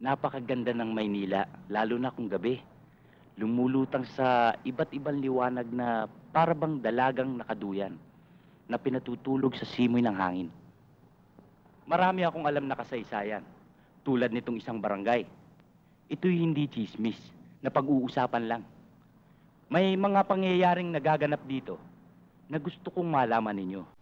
Napakaganda ng Maynila, lalo na kung gabi. Lumulutang sa iba't ibang liwanag na para bang dalagang nakaduyan na pinatutulog sa simoy ng hangin. Marami akong alam na kasaysayan, tulad nitong isang barangay. Ito'y hindi chismis, na pag-uusapan lang. May mga pangyayaring nagaganap dito na gusto kong malaman ninyo.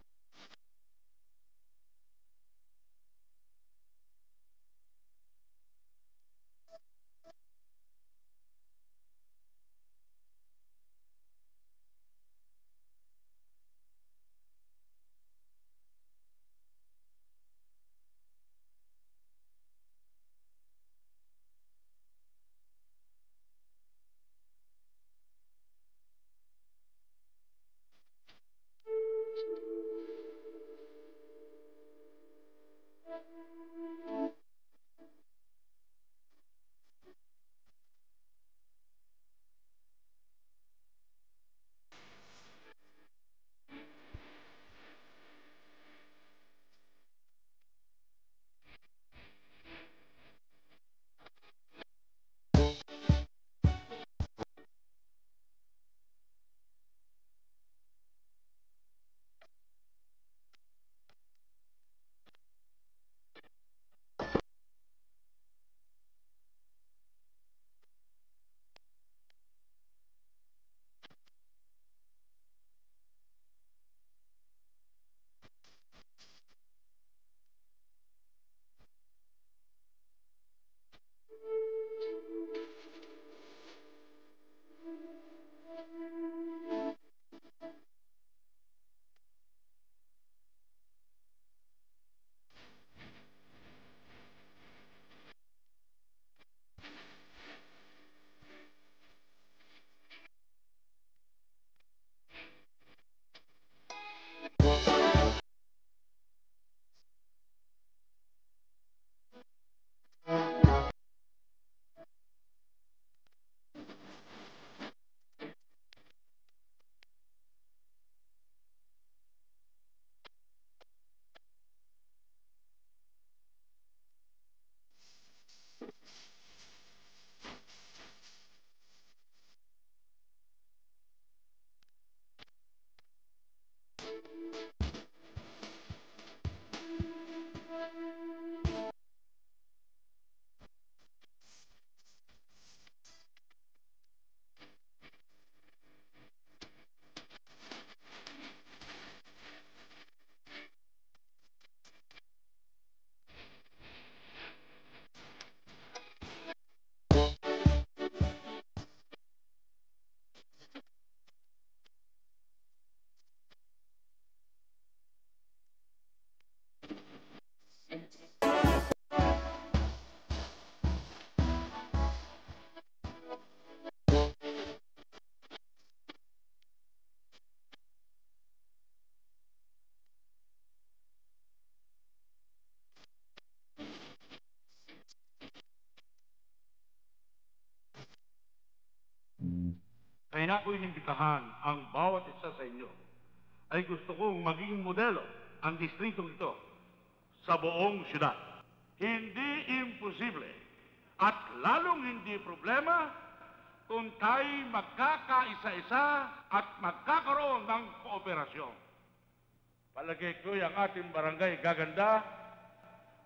Kaya na ko inimbitahan ang bawat isa sa inyo ay gusto kong maging modelo ang distritong ito sa buong syudad. Hindi imposible at lalong hindi problema kung tayo magkakaisa-isa at magkakaroon ng kooperasyon. Palagay ko ang ating barangay gaganda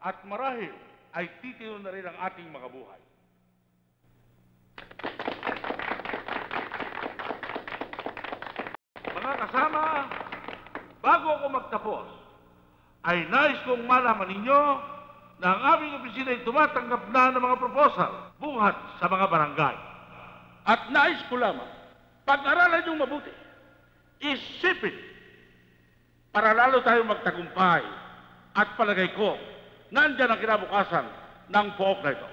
at marahil ay titino na rin ang ating mga buhay. Mga kasama, bago ako magtapos, ay nais kong malaman ninyo na ang aming opisina ay tumatanggap na ng mga proposal buhat sa mga barangay. At nais ko lamang, pag-aralan niyong mabuti, isipin para lalo tayong magtagumpay at palagay ko, nandyan ang kinabukasan ng pook na ito.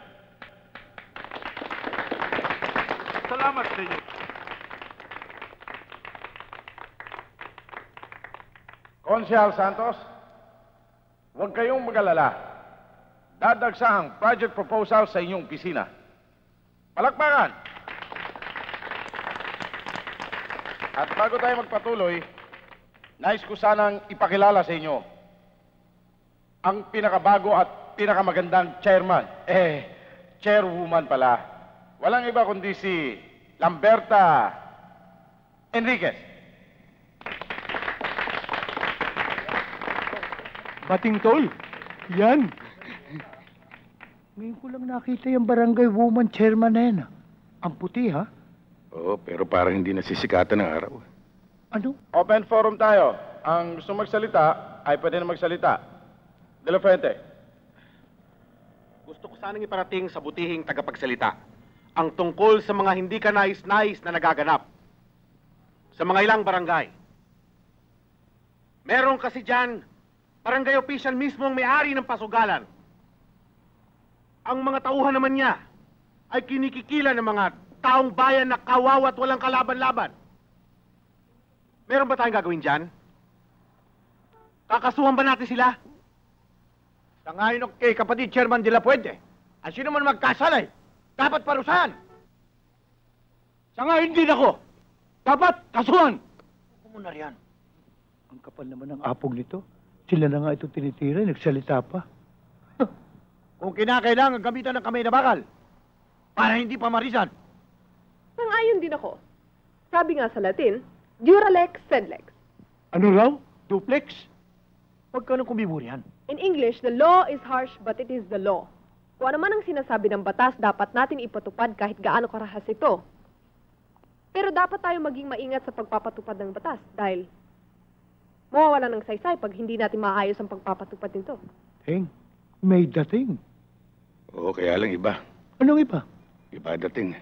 Salamat sa inyo. Konsehal Santos, huwag kayong mag-alala. Dadagsa ang project proposal sa inyong opisina. Palakpakan! At bago tayo magpatuloy, nais ko sanang ipakilala sa inyo ang pinakabago at pinakamagandang chairman. chairwoman pala. Walang iba kundi si Lamberta Enriquez. Bating tol, yan. Ngayon ko lang nakita yung barangay woman chairman na yan. Ang puti, ha? Oo, pero parang hindi nasisikatan ng araw. Ano? Open forum tayo. Ang gusto magsalita ay pwede na magsalita. De La Fuente. Gusto ko sanang iparating sa butihing tagapagsalita ang tungkol sa mga hindi ka nais-nais na nagaganap sa mga ilang barangay. Meron kasi dyan, barangay official mismo ang may-ari ng pasugalan. Ang mga tauhan naman niya ay kinikikila ng mga taong bayan na kawawa at walang kalaban-laban. Meron ba tayong gagawin dyan? Kakasuhan ba natin sila? Sangayon ako kay kapatid Chairman de la Puente. Ang sino man magkasalay, dapat parusahan. Sangayon din ako. Dapat kasuhan. Kumunar yan. Ang kapal naman ng apog nito. Sila na nga ito tinitira, nagsalita pa. Kung kinakailangan gamitan ng kamay na bakal, para hindi pamarisan. Sang-ayon din ako. Sabi nga sa Latin, Duralex sed lex. Ano raw? Duplex? Huwag ka nang kumiburihan. In English, the law is harsh but it is the law. Kung ano man ang sinasabi ng batas, dapat natin ipatupad kahit gaano karahas ito. Pero dapat tayo maging maingat sa pagpapatupad ng batas dahil mawawala ng saysay pag hindi natin maayos ang pagpapatupad nito. Ting, may dating. Oo, kaya lang iba. Anong iba? Iba dating.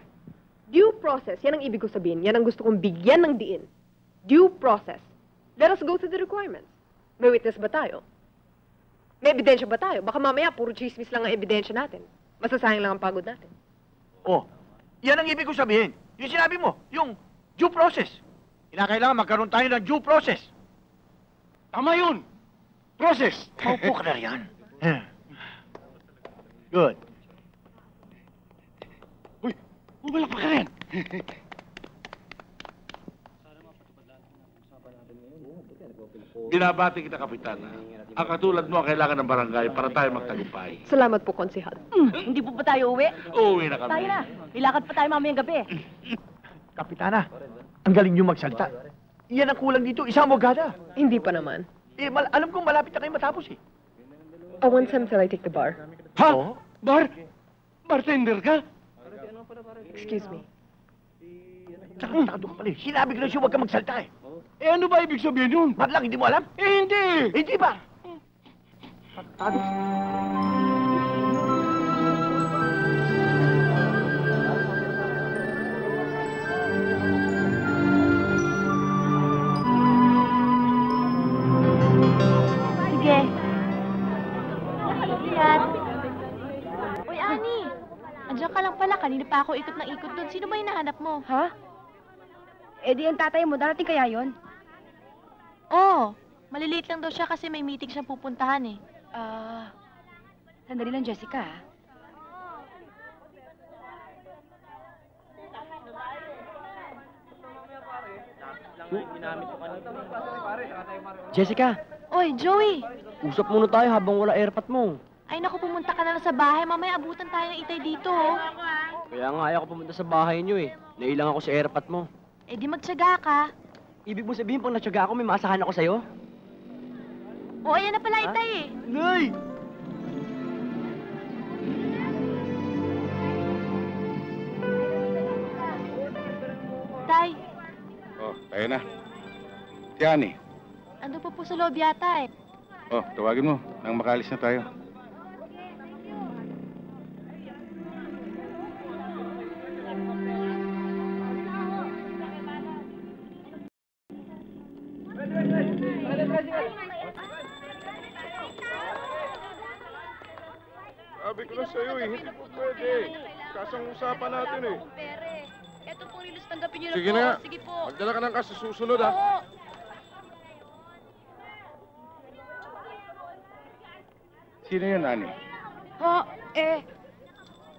Due process, yan ang ibig ko sabihin. Yan ang gusto kong bigyan ng diin. Due process. Let us go to the requirements. May witness ba tayo? May ebidensya ba tayo? Baka mamaya puro chismis lang ang ebidensya natin. Masasayang lang ang pagod natin. Oh, yan ang ibig ko sabihin. Yung sinabi mo, yung due process. Kinakailangan magkaroon tayo ng due process. Tama yun! Process! Maupo ka na riyan. Good. Uy, bumalak pa ka rin! Binabati kita, Kapitan. Ang katulad mo ang kailangan ng barangay para tayo magtagumpay. Salamat po, Konsihal. Hindi po ba tayo uwi? Uuwi na kami. Tayo na. Ilakad pa tayo mamayang gabi. Kapitana, ang galing niyo magsalta. Iyan ang kulang dito, isang abogada. Hindi pa naman. Alam kong malapit na kayo matapos eh. One time till I take the bar. Ha? Oo. Bar? Bartender ka? Excuse me. Tsaka takado ka pala eh. Sinabi ko na siya huwag ka magsalta eh. Eh ano ba ibig sabihin yun? Ba't lang, hindi mo alam? Eh hindi! Hindi ba? Takado. Sige. Yan. Uy, Ani. Andiyan ka lang pala. Kanina pa ako ikot ng ikot doon. Sino ba hinahanap mo? Ha? Eh di ang tatay mo, darating kaya yon? Oo. Maliliit lang daw siya kasi may meeting siyang pupuntahan eh. Sandali lang, Jessica, ha? Jessica, Oy, Joey! usap muna tayo habang wala airpat mo. Ay naku, pumunta ka na lang sa bahay. Mamaya abutan tayo ng itay dito, oh. Kaya nga ayaw ko pumunta sa bahay niyo eh. Nailang ako sa airpat mo. Eh di magtyaga ka. Ibig mo sabihin pag natyaga ako, may maasahan ako sa'yo? Oo, ayan na pala itay eh. Nay! Tay, Oh, tayo na. Si Ani. ando pa po sa loob yata eh. Oh, tawagin mo. Nang makalis na tayo. Sabi ko na sa'yo eh, hindi po pwede. Kasang usapan natin eh. Pere, eto pong rilis, tanggapin niyo Sige na. Sige po. Magdala ka ng kaso susunod ah. Oo. Sino yun, Ani? Ho,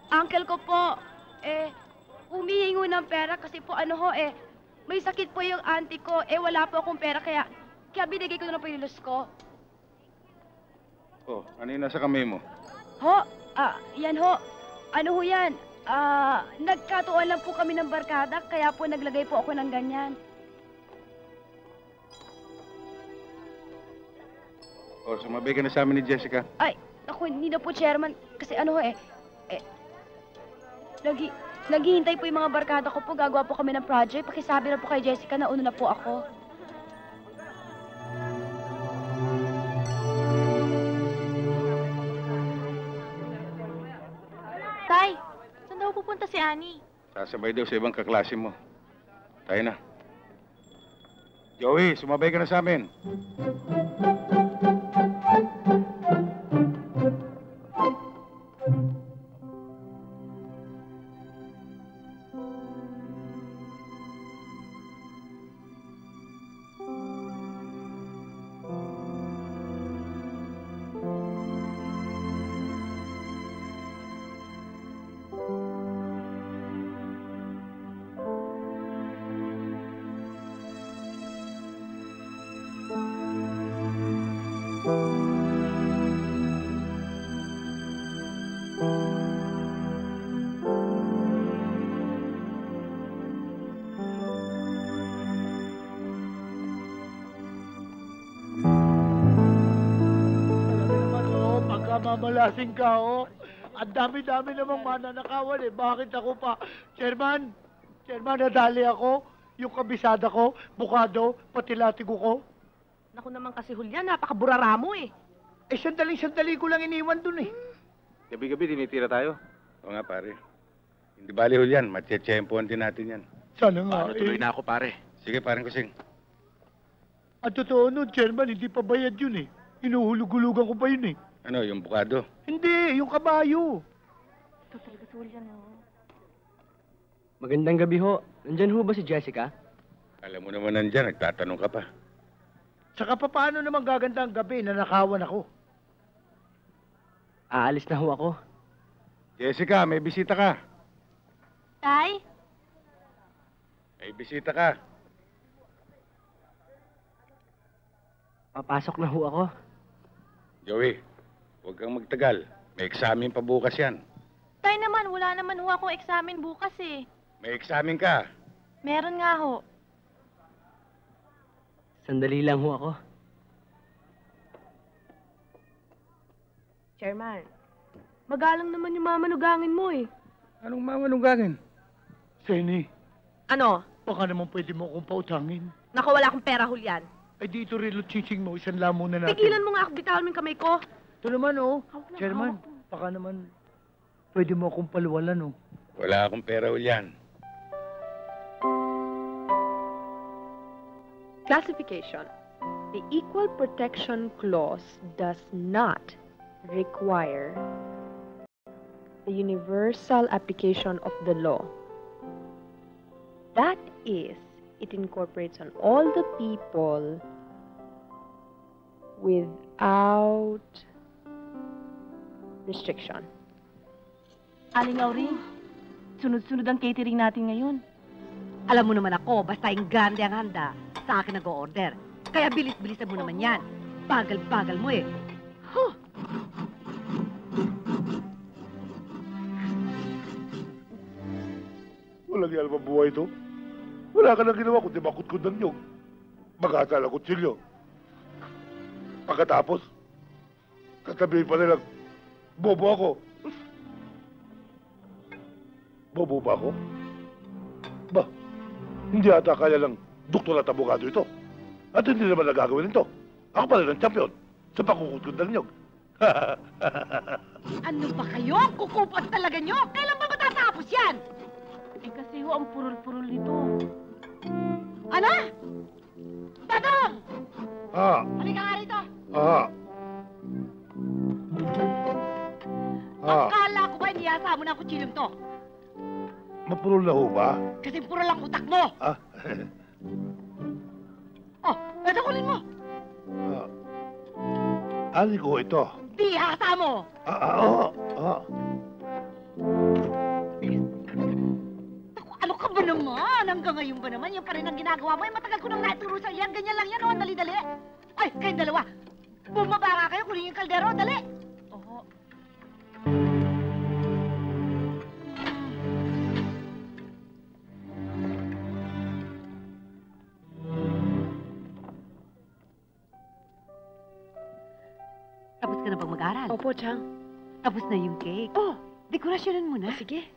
uncle ko po, humihingo ng pera kasi po may sakit po yung auntie ko, wala po akong pera kaya binigay ko na po yung rilis ko. Oh, ano yung nasa kamay mo? Ho, yan ho, Ano ho yan? Nagkatuon lang po kami ng barkada, kaya po naglagay po ako ng ganyan. O, sumabay ka na sa amin ni Jessica. Ay, ako hindi na po, Chairman. Kasi ano ho naghihintay po yung mga barkada ko po. Gagawa po kami ng project. Pakisabi na po kay Jessica na una na po ako. Tay, saan daw pupunta si Annie? Sasabay daw sa ibang kaklase mo. Tayo na. Joey, sumabay ka na sa amin. Mamalasing ka, oh. Ang dami-dami namang mananakawan, eh. Bakit ako pa? Chairman, nadali ako. Yung kabisada ko, bukado, pati latigo ko. Naku naman kasi, Julian, napakaburara mo eh. Eh, sandali ko lang iniwan dun, eh. Gabi-gabi, tinitira tayo. Oo nga, pare. Hindi bali, Julian. Matiyempohan din natin yan. Sana nga, Tuloy na ako, pare. Sige, parang kusing. Ang totoo nun, Chairman, hindi pa bayad yun, eh. Inuhulug-hulugan ko pa yun, eh. Ano, yung bukado? Hindi, yung kabayo. Ito talaga si Julian, oh. Magandang gabi ho. Nandyan ho ba si Jessica? Alam mo naman nandyan, nagtatanong ka pa. Saka pa paano naman gaganda ang gabi na nakawan ako? Aalis na ho ako. Jessica, may bisita ka. Tay? May bisita ka. Papasok na ho ako. Joey, huwag kang magtagal. May eksamin pa bukas yan. Tay naman, wala naman ho akong eksamin bukas eh. May eksamin ka. Meron nga ho. Sandali lang ho ako. Chairman, magalang naman yung mamanugangin mo eh. Anong mamanugangin? Senny, Ano? baka naman pwede mo akong pautangin. Naku, wala akong pera, Julian. Ay dito rin chiching mo, isang lamo na natin. Tigilan mo nga ako, bitawan mo yung kamay ko. Ito naman, oh. Hawak na, Chairman, hawak mo. baka naman pwede mo akong paluwalan, oh. Wala akong pera, Julian. Classification. The Equal Protection Clause does not require the universal application of the law. That is, it incorporates on all the people without restriction. Aling Auring, sunod-sunod ang catering natin ngayon. Alam mo naman ako, basta yung grande ang handa, sa akin nag-o-order. Kaya bilis-bilisan mo naman yan. Bagal-bagal mo eh. Huh. Walang yan ang buhay ito. Wala ka nang ginawa kundi makutkod ng nyog. Mag-asal ang kutsilyo. Pagkatapos, katabihin pa nilang, bobo ako. Bobo ba ako? Ba, hindi ata kaya lang doktor at abogado ito. At hindi naman nagagawin ito. Ako pala ng champion sa pagkukutkod ng nyog. Ano ba kayo? Kukupot talaga nyo? Kailan ba matatapos yan? Eh kasi ho, ang purul-purul nito. Ano? Badong! Ah, Halika nga rito. ah. Ah, Akala ko ba iniyasa mo na ang kutsilyong to? mapulol na ho ba? Kasi puro lang utak mo. Ah, Oh, eto kulin mo. ali ko ito. Di hasa mo. Naku, ano ka ba naman? Hanggang ngayon ba naman? Yung pa rin ang ginagawa mo. Eh, matagal ko nang naituro sa yan. Ganyan lang yan, oh. Dali-dali. Ay, kayong dalawa. Bumaba nga kayo. Kunin yung kaldero. Dali. Oo. mag-aral. Opo, Chang. Tapos na yung cake. Oh, Dekorasyonan mo na. sige.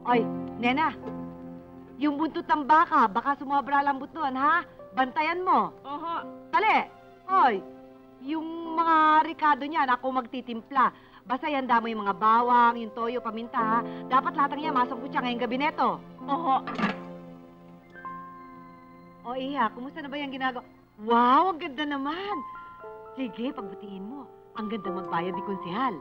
Oy, Nena. Yung buntot ng baka sumobra lambot doon, ha? Bantayan mo. Oho. Dali! Hoy, yung mga ricado niyan, ako magtitimpla. Basta yanda mo yung mga bawang, yung toyo, paminta, ha? Dapat lahat ng yan masangkot siya ngayong gabi neto. Oho. O, Iha, kumusta na ba yung ginagawa? Wow, ang ganda naman! Sige, pagbatiin mo. Ang ganda magbayad ni Konsehal.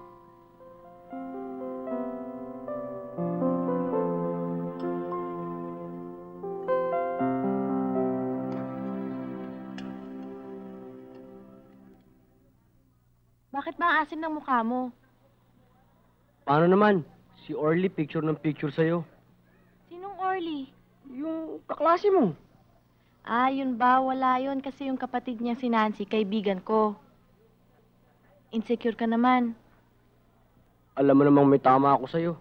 Bakit ba ang asim ng mukha mo? Paano naman? Si Orly picture ng picture sa'yo. Sinong Orly? Yung kaklase mo. Ah, yun ba? Wala yun kasi yung kapatid niya si Nancy, kaibigan ko. Insecure ka naman. Alam mo namang may tama ako sa'yo.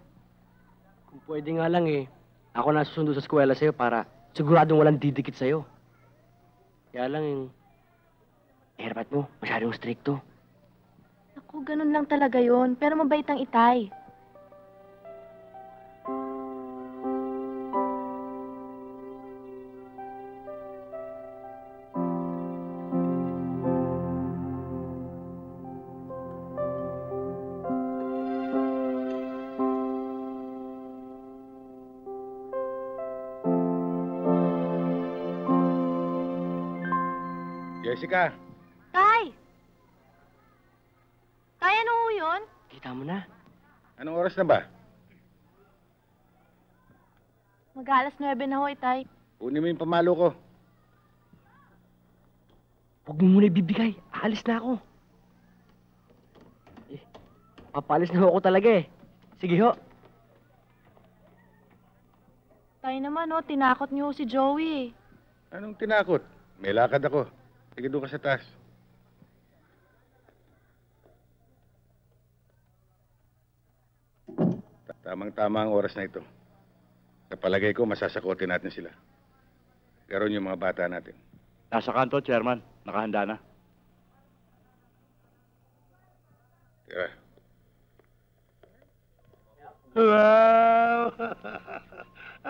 Kung pwede nga lang ako nasusundo sa eskwela sa'yo para siguradong walang didikit sa'yo. Kaya lang haircut mo, masyadong stricto. Naku, ganun lang talaga yun. Pero mabait ang Itay. Jessica, Tay! Tay, ano ho yun? Kita mo na. anong oras na ba? Mag-aalas 9 na ho, Itay. Kunin mo yung pamalo ko. Huwag mo muna ibibigay. Aalis na ako. Papalis na ako talaga Sige ho. Tay naman, oh, tinakot niyo si Joey. Anong tinakot? May lakad ako. Sige, doon ka sa taas. Tamang-tama ang oras na ito. Sa palagay ko, masasakotin natin sila. Garon yung mga bata natin. Nasa kanto, Chairman. Nakahanda na. Tira. Wow!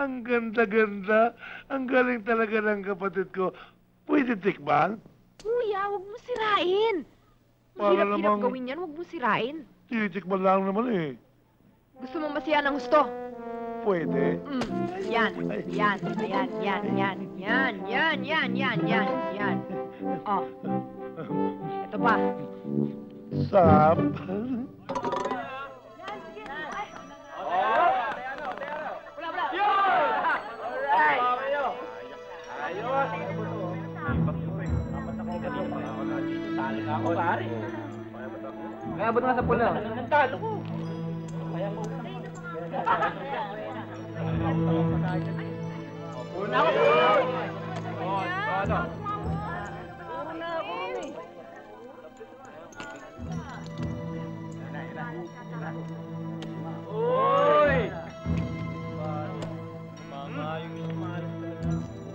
Ang ganda-ganda. Ang galing talaga ng kapatid ko. Pwede tikman? Kuya, huwag mo sirain. Para Hirap-hirap namang- gawin yan, huwag mo sirain. Titikman lang naman Gusto mo masiya ng gusto? Pwede. Yan, yan, yan, yan, yan, yan, yan, yan, yan, yan, yan. Oh, ito pa. Sarap. Kaya ba't nga sa pula?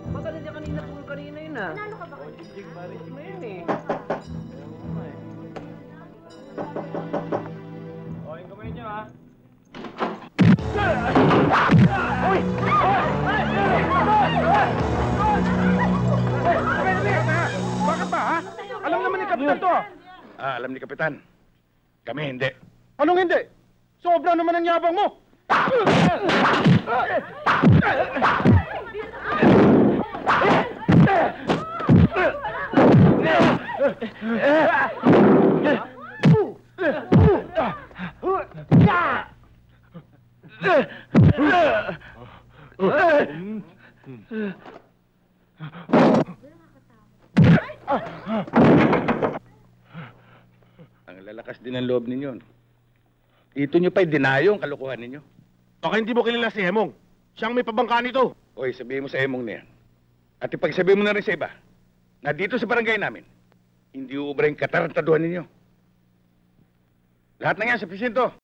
Baka nandiyan kanina kung kanina yun Nanalo ka ba? Jig Paris mo yun yung kamay niyo Bakit ba, ha? Alam naman ni Kapitan to. Alam ni Kapitan. Kami hindi. Anong hindi? Sobra naman ang yabang mo. Ang lalakas din ang loob ninyo. Dito nyo pa'y dinayong kalokohan ninyo. Baka hindi mo kilala si Hemong. Siyang may pabangka nito. Oy, sabihin mo sa emong na yan. At ipagsabihin mo na rin sa iba na dito sa barangay namin, hindi uubra yung katarantaduhan ninyo. Lahat na yan sa presinto.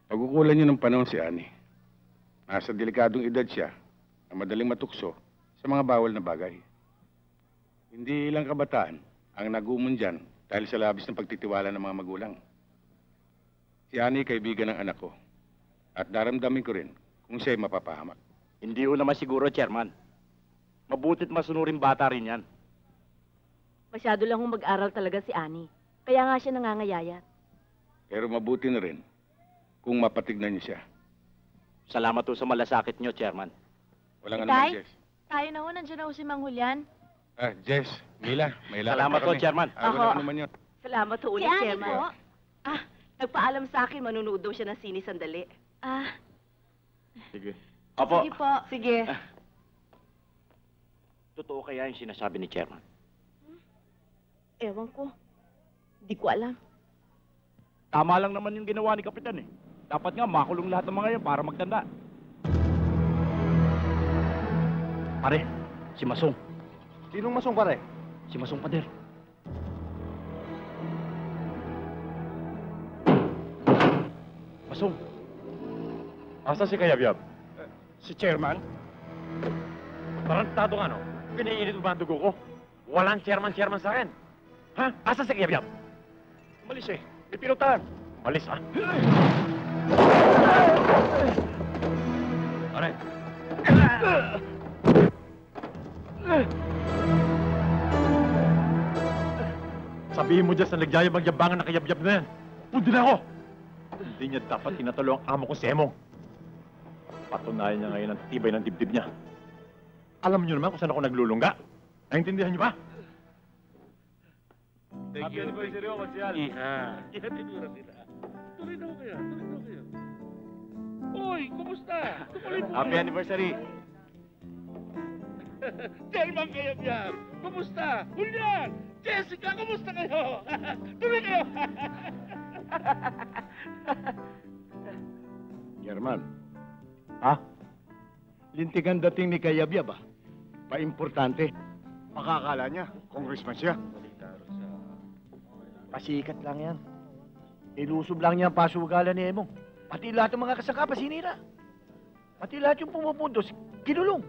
Pagkukulan nyo ng panahon si Ani. Nasa delikadong edad siya na madaling matukso sa mga bawal na bagay. Hindi lang kabataan, Ang nagumon dyan dahil sa labis ng pagtitiwala ng mga magulang. Si Annie, kaibigan ng anak ko. At daramdamin ko rin kung siya'y mapapahamak. Hindi ko naman siguro, Chairman. Mabuti't masunurin bata rin yan. Masyado lang hong mag-aral talaga si Annie. Kaya nga siya nangangayayat. Pero mabuti na rin kung mapatignan niyo siya. Salamat po sa malasakit nyo, Chairman. Walang Tay? anuman, Jess. Tayo na ho, nandiyan na ho si Mang Julian. Jess, Mila, may lakad Salamat pa po, kami. Chairman. Walang anuman yun. Salamat ho Si ulit, Annie Chairman. po. Nagpaalam sa akin, manunood daw siya ng sini sandali. Sige. Opo. Sige po. Sige. Totoo kaya yung sinasabi ni Chairman? Ewan ko. Hindi ko alam. Tama lang naman yung ginawa ni Kapitan eh. Dapat nga makulong lahat ng mga yan para magtanda. Pare, si Masong. Sinong masong pare? Si Masong Pader. Masong. Asa si Kayabyab? Si Chairman? Tarantado ka, no? Piniinit mo ba ang dugo ko? Walang chairman sa akin. Ha? Asa si Kayabyab? Malis eh. May pinutan. Malis, ha? Pare. Sabihin mo dyan sa nagyaya magyabangan na Kayabyab na yan. Pundi na ako! Hindi niya dapat tinatalo ang amo ko si Emong. Patunayan niya ngayon ang tibay ng dibdib niya. Alam niyo naman kung saan ako naglulungga. Naintindihan niyo ba? Happy anniversary ako, Marcial. Kinatidura nila. Tuloy na ako kaya. Uy, kumusta? Tuloy mo. Happy anniversary. Chairman Kayabyab, kumusta? Julian! Jessica, kumusta kayo? Tuloy kayo! Chairman. Ha? Lintigan dating ni Kayabyab ah. Pa-importante. Makakala niya, congressman siya. Pasikat lang yan. Ilusob lang niya ang pasugalan ni Emong. Pati lahat ng mga kasangkapan sinira. Pati lahat yung pumupuntos, kinulong.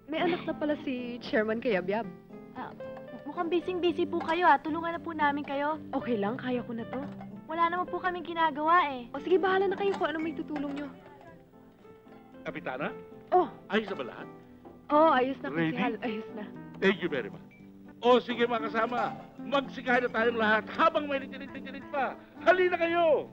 May anak na pala si Chairman Kayabyab. Mukhang busy-busy po kayo Tulungan na po namin kayo. Okay lang, kaya ko na to. Wala naman po kaming ginagawa eh. O sige, bahala na kayo kung ano may tutulong nyo. Kapitana, Oh, ayos na ba lahat? ayos na Ready? Kusihal. Ayos na. Thank you very much. O sige mga kasama, magsikahan na tayong lahat habang may litinit pa. Halina kayo!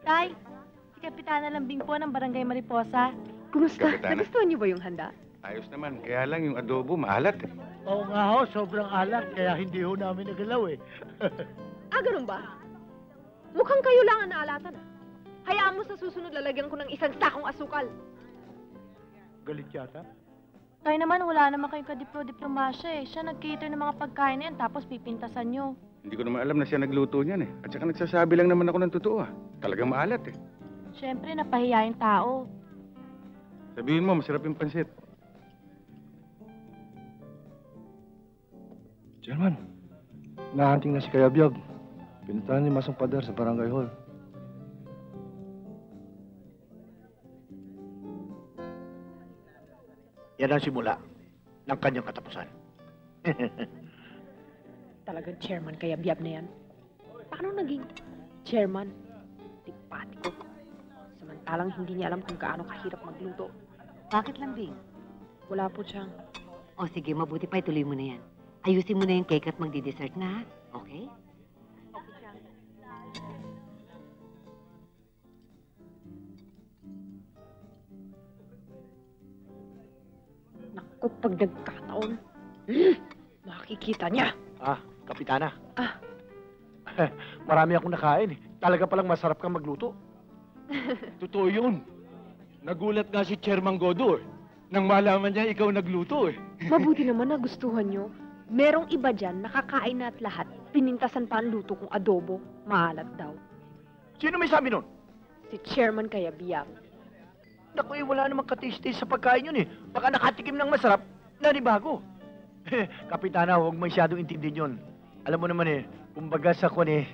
Tay, si Kapitana Lambing po ng Barangay Mariposa. Kumusta? Kapitana. Nagustuhan niyo ba yung handa? Ayos naman, kaya lang yung adobo maalat eh. Oo nga ho, sobrang alak, kaya hindi ho namin nagalaw eh. Ganun ba? Mukhang kayo lang ang naalatan Hayaan mo sa susunod lalagyan ko ng isang sakong asukal. Galit yata. Tay naman, wala naman kayong kadiplo-diplomasya eh. Siya nag-cater ng mga pagkain na yan, tapos pipintasan nyo. Hindi ko naman alam na siya nagluto niyan eh. At saka nagsasabi lang naman ako ng totoo ah. Talagang maalat eh. Siyempre, napahiya yung tao. Sabihin mo, masarap yung pansit. Chairman, nahanting na si Kayabyab. Pinuntahan ni Masong Pader sa Barangay Hall. Yan ang simula ng kanyang katapusan. Talagang chairman Kayabyab na yan. Paano naging chairman? Tipatiko. Samantalang hindi niya alam kung gaano kahirap magluto. Bakit lambing? Wala po siyang. O sige, mabuti pa ituloy mo na yan. Ayusin mo na yung cake at magdi-dessert na, ha? Okay? Naku, pag nagkataon, makikita niya. Kapitana. Marami akong nakain eh. Talaga palang masarap kang magluto. Totoo yun. Nagulat nga si Chairman Godo eh. Nang malaman niya ikaw nagluto eh. Mabuti naman nagustuhan nyo. Merong iba dyan, nakakain na at lahat. Pinintasan pa ang luto kong adobo. Maalat daw. Sino may sabi nun? Si Chairman Kayabyab. Naku, wala namang katis-tis sa pagkain yun eh. Baka nakatikim ng masarap, nanibago. Kapitana, huwag masyadong intindihin yun. Alam mo naman eh, kumbaga sa kwan eh.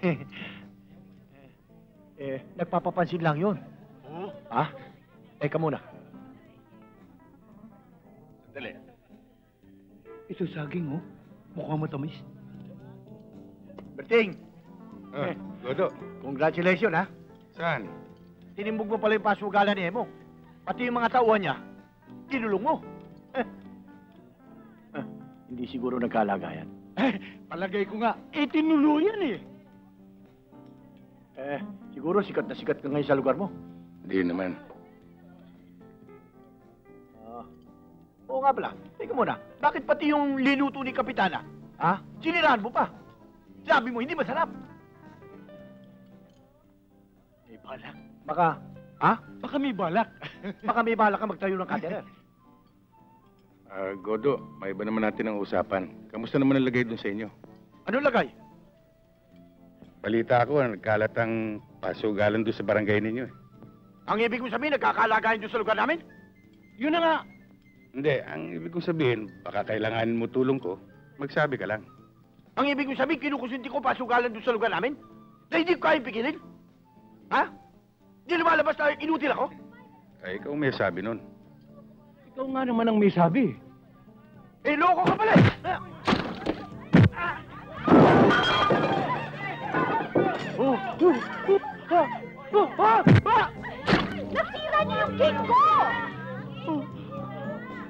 Nagpapapansin lang yun. Oo? Ha? Teka muna. Dali. Ito saging, oh. Mukhang matamis. Berting, Godo. congratulations ha. Saan? Tinimbog mo pala yung pasugalan ni Emo. Pati yung mga tauhan niya, tinulong mo. Hindi siguro nagkalagayan. Palagay ko nga, tinuluyan eh. Siguro sikat na sikat ka ngayon sa lugar mo. Hindi naman. Oo nga pala. Teka muna, bakit pati yung linuto ni Kapitana? Ha? Sinirahan mo pa. Sabi mo, hindi masarap. May balak. Baka, ha? Baka may balak. Baka may balak ka magtayo ng caterer. Godo, may iba naman natin ang usapan. Kamusta naman ang lagay dun sa inyo? Ano lagay? Balita ko, nagkalat ang pasugalan doon sa barangay ninyo eh. Ang ibig mo sabihin, nagkakalagayan doon sa lugar namin? Yun na nga. Hindi, ang ibig kong sabihin, baka kailanganin mo tulong ko, magsabi ka lang. Ang ibig mo sabihin, kinukusinti ko pasugalan doon sa lugar namin? Na hindi ko kayang pigilin? Ha? Hindi lumalabas na inutil ako? Ay, ikaw may sabi nun. Ikaw nga naman ang may sabi. Loko ka pala eh! Nasira niyo yung cake ko!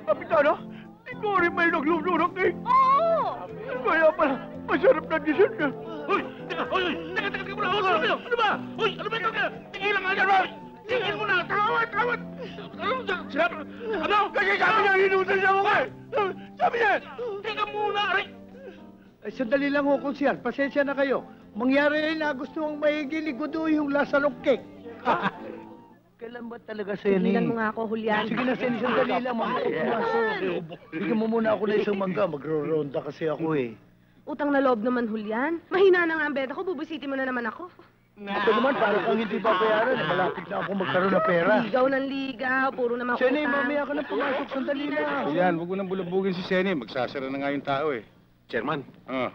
Kapitana, ikaw rin may nagluto ng cake. Oo! Kaya pala, masarap na dessert na. Hoy! Teka! Hoy! Teka muna! Ano kayo? Ano ba? Hoy! Ano ba ito? Tigil lang nga dyan, Roy! Tigil mo na! Tawad! Ano? Sinabi? Ano? Kasi sabi niya, inutil niya ako eh. Sabi niya! Teka muna! Aray! Ay, sandali lang ho, Konsyal. Pasensya na kayo. Mangyari ay na gusto mong maigi ni Gudo yung lasalong cake. Kailan ba talaga, Senny? Tigilan mo nga ako, Julian. Sige na, Senny, sandali lang. Bigyan mo muna ako na isang mangga. Magro-ronda kasi ako eh. Utang na loob naman, Julian. Mahina na nga ang benta ko, bubusiti mo na naman ako. Ito naman, para kang hindi pa bayaran. Malapit na ako magkaroon ng pera. Ligaw ng ligaw, puro naman Senny, utang. mamaya ka na pumasok. Sandali lang. Yan, huwag mo nang bulabugin si Senny. Magsasara na nga yung tao eh. Chairman, Ah,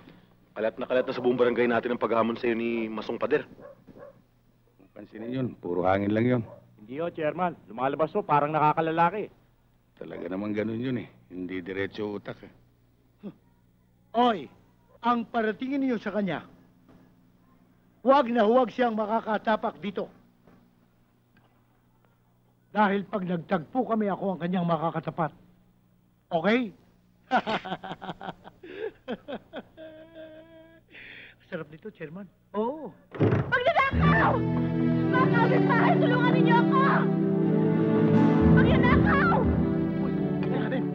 kalat na sa buong barangay natin ang paghamon sa'yo ni Masong Pader. pansinin yun. Puro hangin lang yun. Hindi ho, Chairman. Lumalabas ho, parang nakakalalaki. Talaga naman ganun yun eh. Hindi diretso utak eh. Oy, ang paratingin niyo sa kanya, huwag na huwag siyang makakatapak dito. Dahil pag nagtagpo kami, ako ang kanyang makakatapat. Okay? Sarap nito, Chairman. Oo. Magnanakaw! Mga kapitbahay, tulungan ninyo ako! Magnanakaw! Uy, kaya ka din.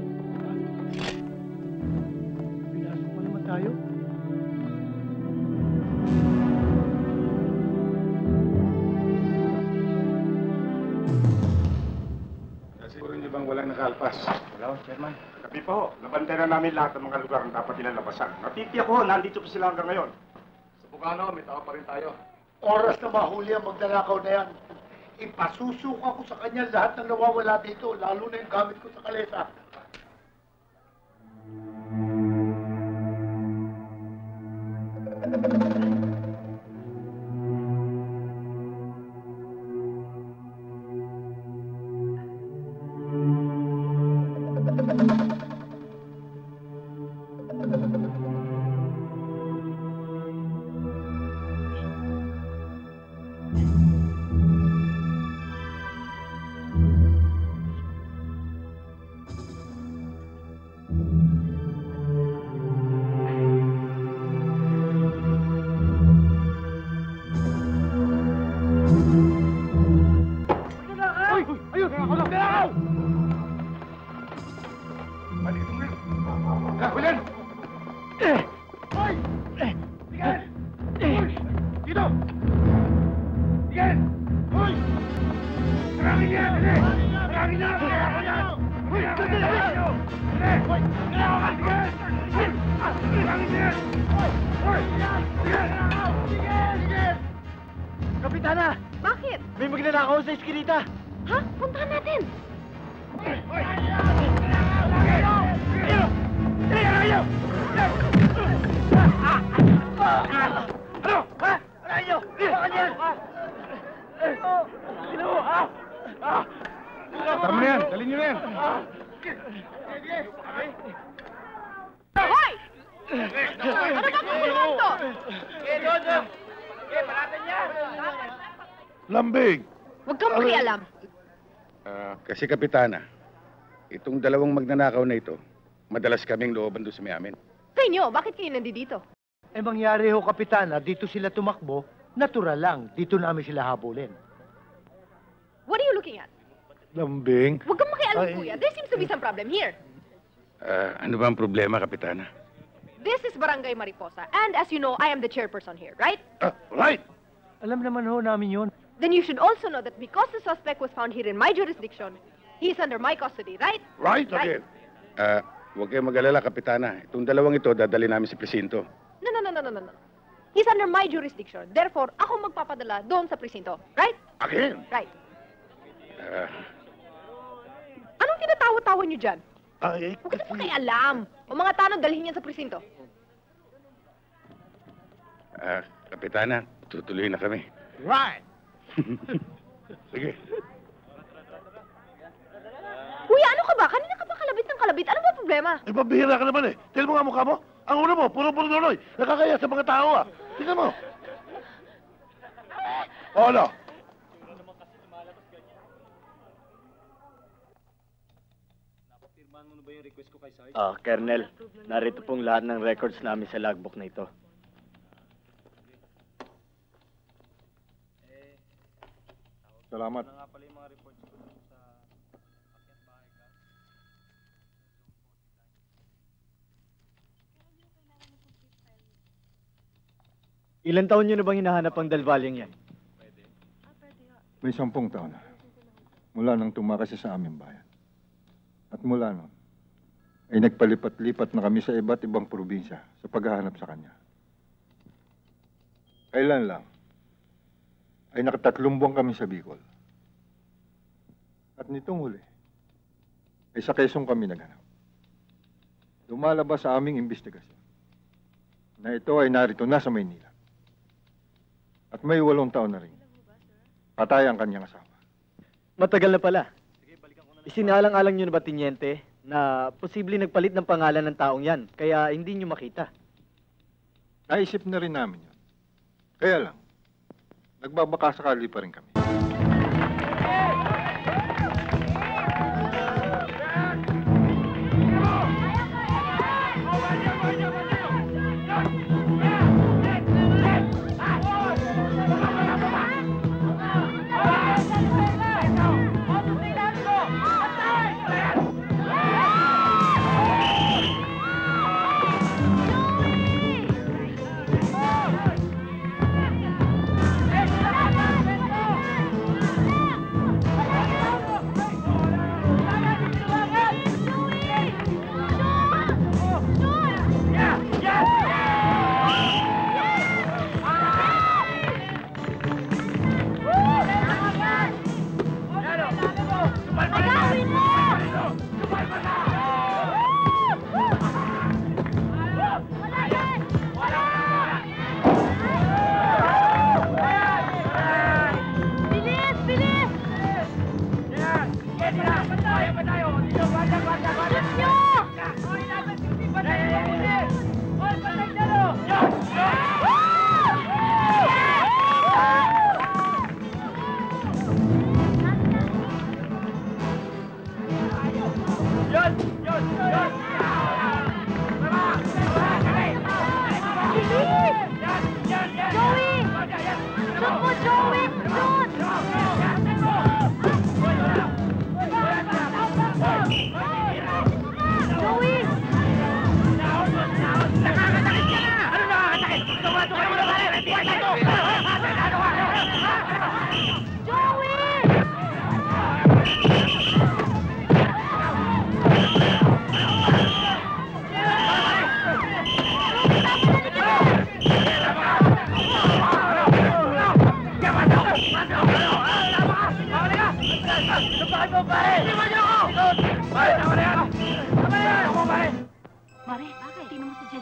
Pinasok pa naman tayo. Siguro niyo bang walang nakalpas? Wala, Chairman. Gabi pa ho. Nabantayan na namin lahat ng mga lugar na dapat nilang labasan. Natitiyak ko, nandito pa sila hanggang ngayon. Sa Bukano, may tao pa rin tayo. Oras na mahuli ang magdanakaw na yan. Ipasusuka ko sa kanya lahat ng nawawala dito, lalo na yung gamit ko sa kalesa. Kapitana! Bakit? May magnanakaw sa iskinita! Ha? Puntahan natin! Tama na yan, dalhin nyo na yan. Hoy! Ano ba kung to? Lambing! Huwag kang makialam. Kasi Kapitana, itong dalawang magnanakaw na ito, madalas kaming looban doon sa may amin. Sa inyo, bakit kayo nandito? Eh mangyari ho, Kapitana, dito sila tumakbo, natural lang, dito namin sila habulin. What are you looking at? Lambing? Huwag kang makialam, Ay. kuya. There seems to be some problem here. Ano ba ang problema, Kapitana? This is Barangay Mariposa, and as you know, I am the chairperson here, right? Right! Alam naman ho namin yun. Then you should also know that because the suspect was found here in my jurisdiction, he is under my custody, right? Right again. Huwag kayong mag-alala, Kapitana. Itong dalawang ito, dadali namin sa presinto. No. He's under my jurisdiction. Therefore, ako magpapadala doon sa presinto. Right? Again? Right. Anong tinatawa-tawa niyo dyan? Huwag na pakialam. O mga tanong, dalhin yan sa presinto. Kapitana, tutuloy na kami. Right! Sige. Kuya, ano ka ba? Kanina ka ba kalabit ng kalabit? Ano ba problema? Eh, pabihira ka naman eh. Tignan mo nga mukha mo. Ang ulo mo, puro-puro nuloy. Nakakaya sa mga tao ah. Tignan mo. O ano? Colonel, narito pong lahat ng records namin sa logbook na ito. Salamat. Ilan taon nyo na bang hinahanap ang Dalvalyang yan? May 10 taon na. Mula nang tumakas siya sa aming bayan. At mula nun, ay nagpalipat-lipat na kami sa iba't ibang probinsya sa paghahanap sa kanya. Kailan lang, ay nakatatlong buwan kami sa Bicol. At nitong huli, ay sa Quezon kami naghanap. Lumalabas sa aming investigasyon na ito ay narito na sa Maynila. At may 8 taon na rin. Patay ang kanyang asawa. Matagal na pala. Isinalang-alang nyo na ba, Tiniente, na posible nagpalit ng pangalan ng taong yan, kaya hindi nyo makita? Naisip na rin namin yun. Kaya lang, nagbabakasakali pa rin kami. Joey!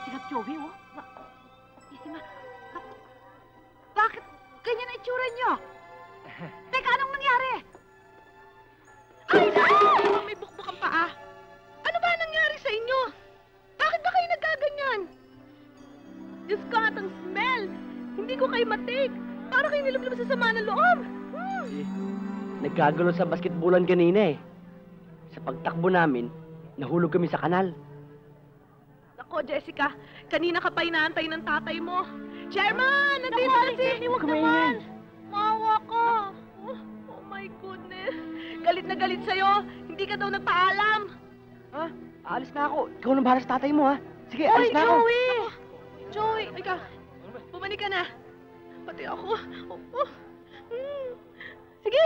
Jessica at Joey, oh. Isima, bakit ganyan na itsura niyo? Teka, anong nangyari? Ay, no! May bukbok ang paa. Ano ba nangyari sa inyo? Bakit ba kayo nagaganyan? Diyos ko, at ang smell! Hindi ko kayo matik! Para kayo nilublob sa sama ng loob! Nagkagulo sa basketballan kanina eh. Sa pagtakbo namin, nahulog kami sa kanal. Nako, Jessica, kanina ka pa inaantay ng tatay mo. Chairman! Nandito na si... Huwag naman! Maawa ko! Oh my goodness! Galit na galit sa'yo! Hindi ka daw nagpaalam! Ha? Aalis na ako. Ikaw nang bahala sa tatay mo, ha? Sige, alis na ako. Joey! Joey! Ika, bumalik ka na. Pati ako. Sige!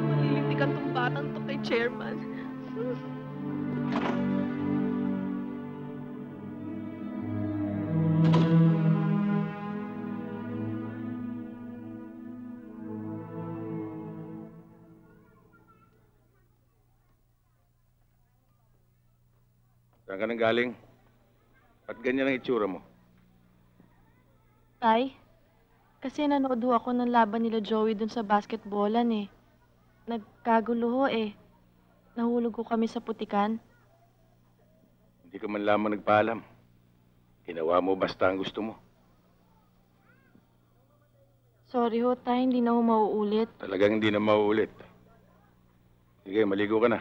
Malilintikan tong batang to kay Chairman. Saan ka nang galing? At ganyan ang itsura mo. Tay, kasi nanood ho ako ng laban nila Joey dun sa basketballan eh. Nagkagulo ho eh. Nahulog ko kami sa putikan. Hindi ka man lamang nagpaalam. Ginawa mo basta ang gusto mo. Sorry ho, tay, hindi na ho mauulit. Talagang hindi na mauulit. Sige, maligo ka na.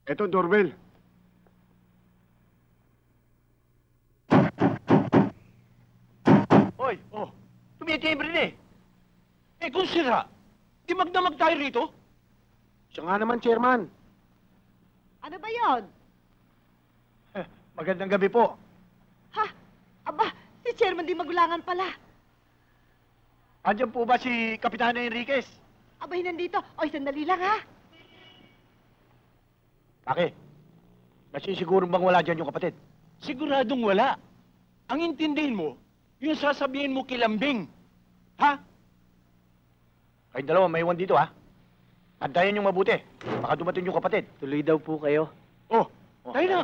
Eto, doorbell. Hoy, oh, tumitimbre na eh. Eh kung sira, di magdamag tayo rito? Siya nga naman, Chairman. Ano ba yon? Magandang gabi po. Ha? Aba, si Chairman di magulangan pala. Andiyan po ba si Kapitana Enriquez? Abay, nandito. Oy, sandali lang, ha? Bakit? Nasisiguro bang wala dyan yung kapatid? Siguradong wala. Ang intindihin mo, yung sasabihin mo kilambing. Ha? Kayong dalawa, may iwan dito, ha? Antayin yung mabuti. Baka dumating yung kapatid. Tuloy daw po kayo. Oh, tayo na.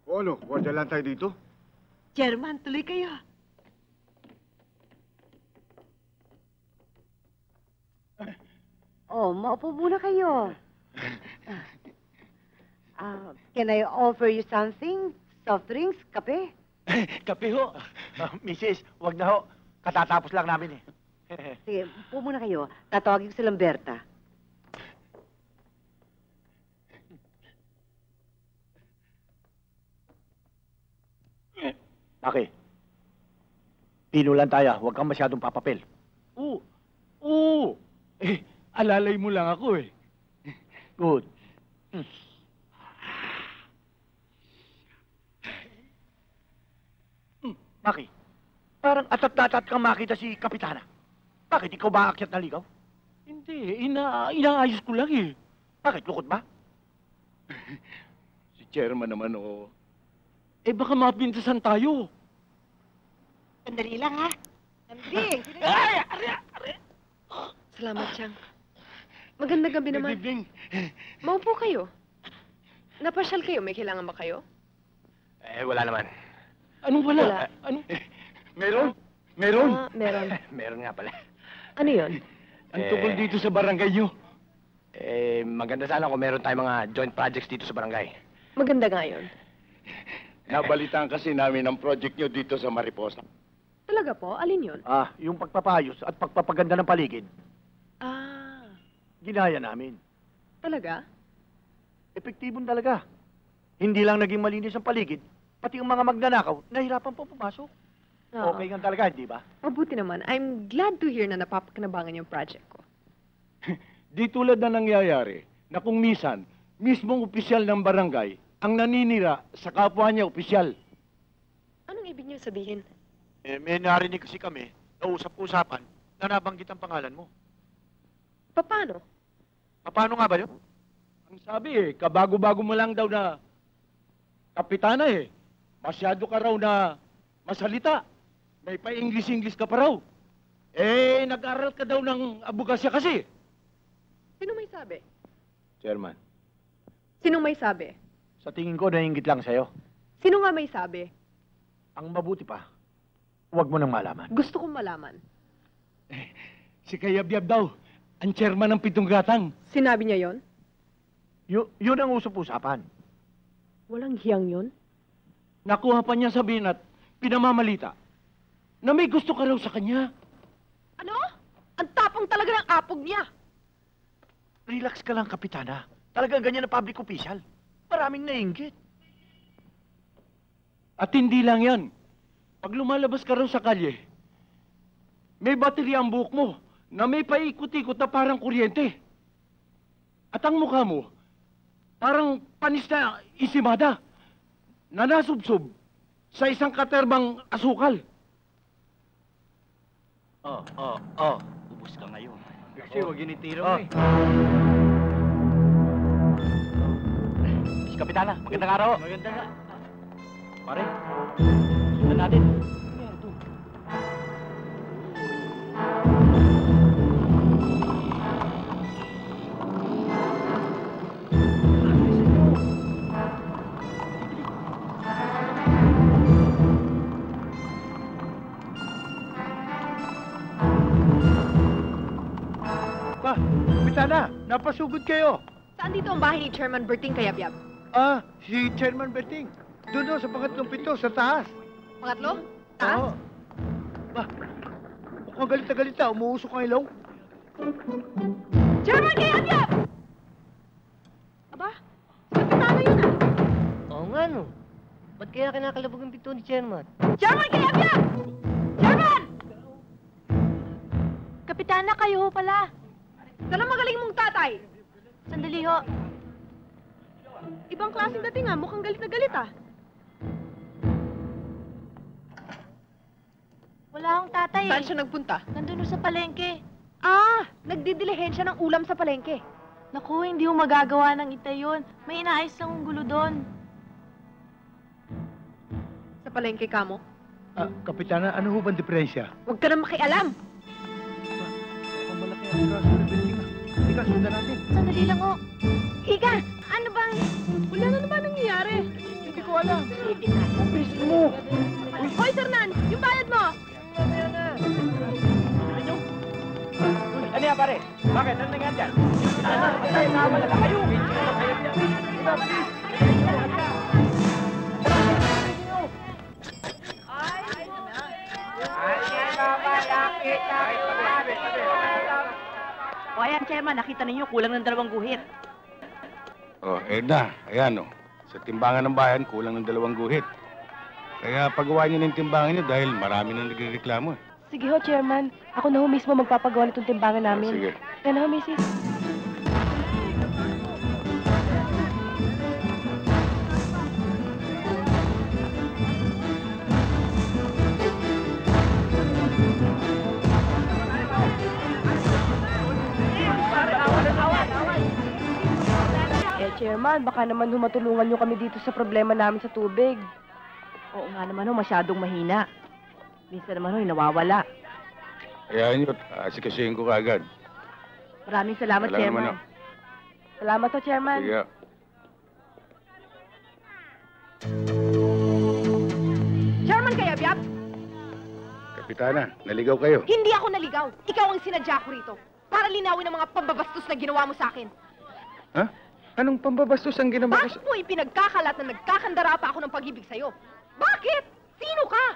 O ano, guardia lang tayo dito? Chairman, tuloy kayo. Oh, maupo muna kayo. Can I offer you something? Soft drinks? Kape? Kape ho. Mrs., wag na ho. Katatapos lang namin eh. Sige, upo muna kayo. Tatawagin ko si Lamberta. Bakit? Pino lang tayo. Huwag kang masyadong papapel. Oo. Eh, alalay mo lang ako eh. Good. Bakit? Parang atat-atat kang makita si Kapitana. Bakit? Ikaw ba aakyat na ligaw? Hindi, inaayos ko lang eh. Bakit? Lukot ba? Si Chairman naman oo. Eh baka mapintasan tayo. Sandali lang, ha? Nanding! Salamat, Chang. Magandang gabi naman. Good evening. Maupo kayo. Napasyal kayo. May kailangan ba kayo? Wala naman. Anong wala? Wala. Ano? Meron? Meron? Meron. Meron nga pala. Ano yun? Ang tungkol dito sa barangay nyo. Maganda sana kung meron tayong mga joint projects dito sa barangay. Maganda nga yun. Nabalitaan kasi namin ang project nyo dito sa Mariposa. Talaga po? Alin yun? Yung pagpapayos at pagpapaganda ng paligid, Ah, ginaya namin. talaga? Epektibon talaga. Hindi lang naging malinis ang paligid, pati yung mga magnanakaw, nahirapan pa pumasok. Oo. Okay nga talaga, di ba? Mabuti naman. I'm glad to hear na napapakinabangan yung project ko. Di tulad na nangyayari na kung misan, mismong opisyal ng barangay ang naninira sa kapwa niya opisyal. Anong ibig niyo sabihin? May narinig kasi kami, nausap-usapan, na nabanggit ang pangalan mo. Paano? Paano nga ba yun? Ang sabi kabago-bago mo lang daw na kapitana Masyado ka raw na masalita. May pa-English-English ka pa raw. Nag-aral ka daw ng abugasya kasi. Sino may sabi? Chairman, Sinong may sabi? sa tingin ko naiingit lang sa'yo. Sino nga may sabi? Ang mabuti pa, huwag mo nang malaman. Gusto kong malaman. Si Kayabyab daw, ang chairman ng Pitong Gatang. Sinabi niya yon? Yun ang usap-usapan. Walang hiyang yon? Nakuha pa niya sabihin at pinamamalita na may gusto ka raw sa kanya. Ano? Ang tapang talaga ng apog niya. Relax ka lang, Kapitana. Talagang ganyan na public official. Maraming naiingit. At hindi lang yan. Pag lumalabas ka raw sa kalye, may baterya ang buhok mo na may paikot-ikot na parang kuryente. At ang mukha mo, parang panis na isimada na nasubsob sa isang katerbang asukal. Ubus ka ngayon. Kasi huwag yun itiro Si Kapitana, magandang araw. Maganda nga. Pare, sundan natin. Kapitana, napasugod kayo. Saan dito ang bahay ni Chairman Berting Kayabyab? Si Chairman Berting. Doon sa pangatlong pinto, sa taas. Pangatlo? Taas? Mukhang galit na galit na. Umuusok ang ilong. Chairman Kayabyab! Aba, si Kapitana yun Oo nga, no. Ba't kaya kinakalabog ang pinto ni Chairman? Chairman Kayabyab! Chairman! Kapitana, kayo ho pala. Saan ang magaling mong tatay? Sandali ho. Ibang klaseng dating nga, mukhang galit na galit Wala akong tatay Saan siya nagpunta? Nandun ho sa palengke. Nagdidilihensya ng ulam sa palengke. Naku, hindi ho magagawa ng itay yun. May inaayos lang ang gulo doon. Sa palengke ka mo? Kapitana, ano ho bang diferensya? Huwag ka na makialam. Ang malaki ang kaso ni Berting. Halika, sundan natin. Sandali lang ho. Ika, ano bang... Wala na naman nangyayari. Hindi ko alam. Mabilis mo. Hoy, Sernan! Yung bayad mo! Ano yan, pare? Bakit? Ano nangyari dyan? Nakawala ka kayo! O ayan, Chairman, nakita ninyo, kulang ng 2 guhit. Edna, ayan Sa timbangan ng bayan, kulang ng 2 guhit. Kaya pagawa niyo ng timbangan niyo dahil marami nang nagrereklamo Sige ho, Chairman. Ako na ho mismo magpapagawa nitong timbangan namin. Sige. Yan ho, Mrs. Chairman, baka naman humatulungan nyo kami dito sa problema namin sa tubig. Oo nga naman ho, masyadong mahina. Minsan naman ho, nawawala. Kaya niyo, asikasuhin ko kaagad. Maraming salamat, Wala Chairman. naman, Salamat ho, Chairman. Sige. Chairman Kayabyab! Kapitana, naligaw kayo. Hindi ako naligaw. Ikaw ang sinadya ko rito. Para linawin ang mga pambabastos na ginawa mo sa akin. Ha? Anong pambabastos ang ginawa ko Bakit mo ipinagkakalat na nagkakandara pa ako ng pag-ibig sa'yo? Bakit? Sino ka?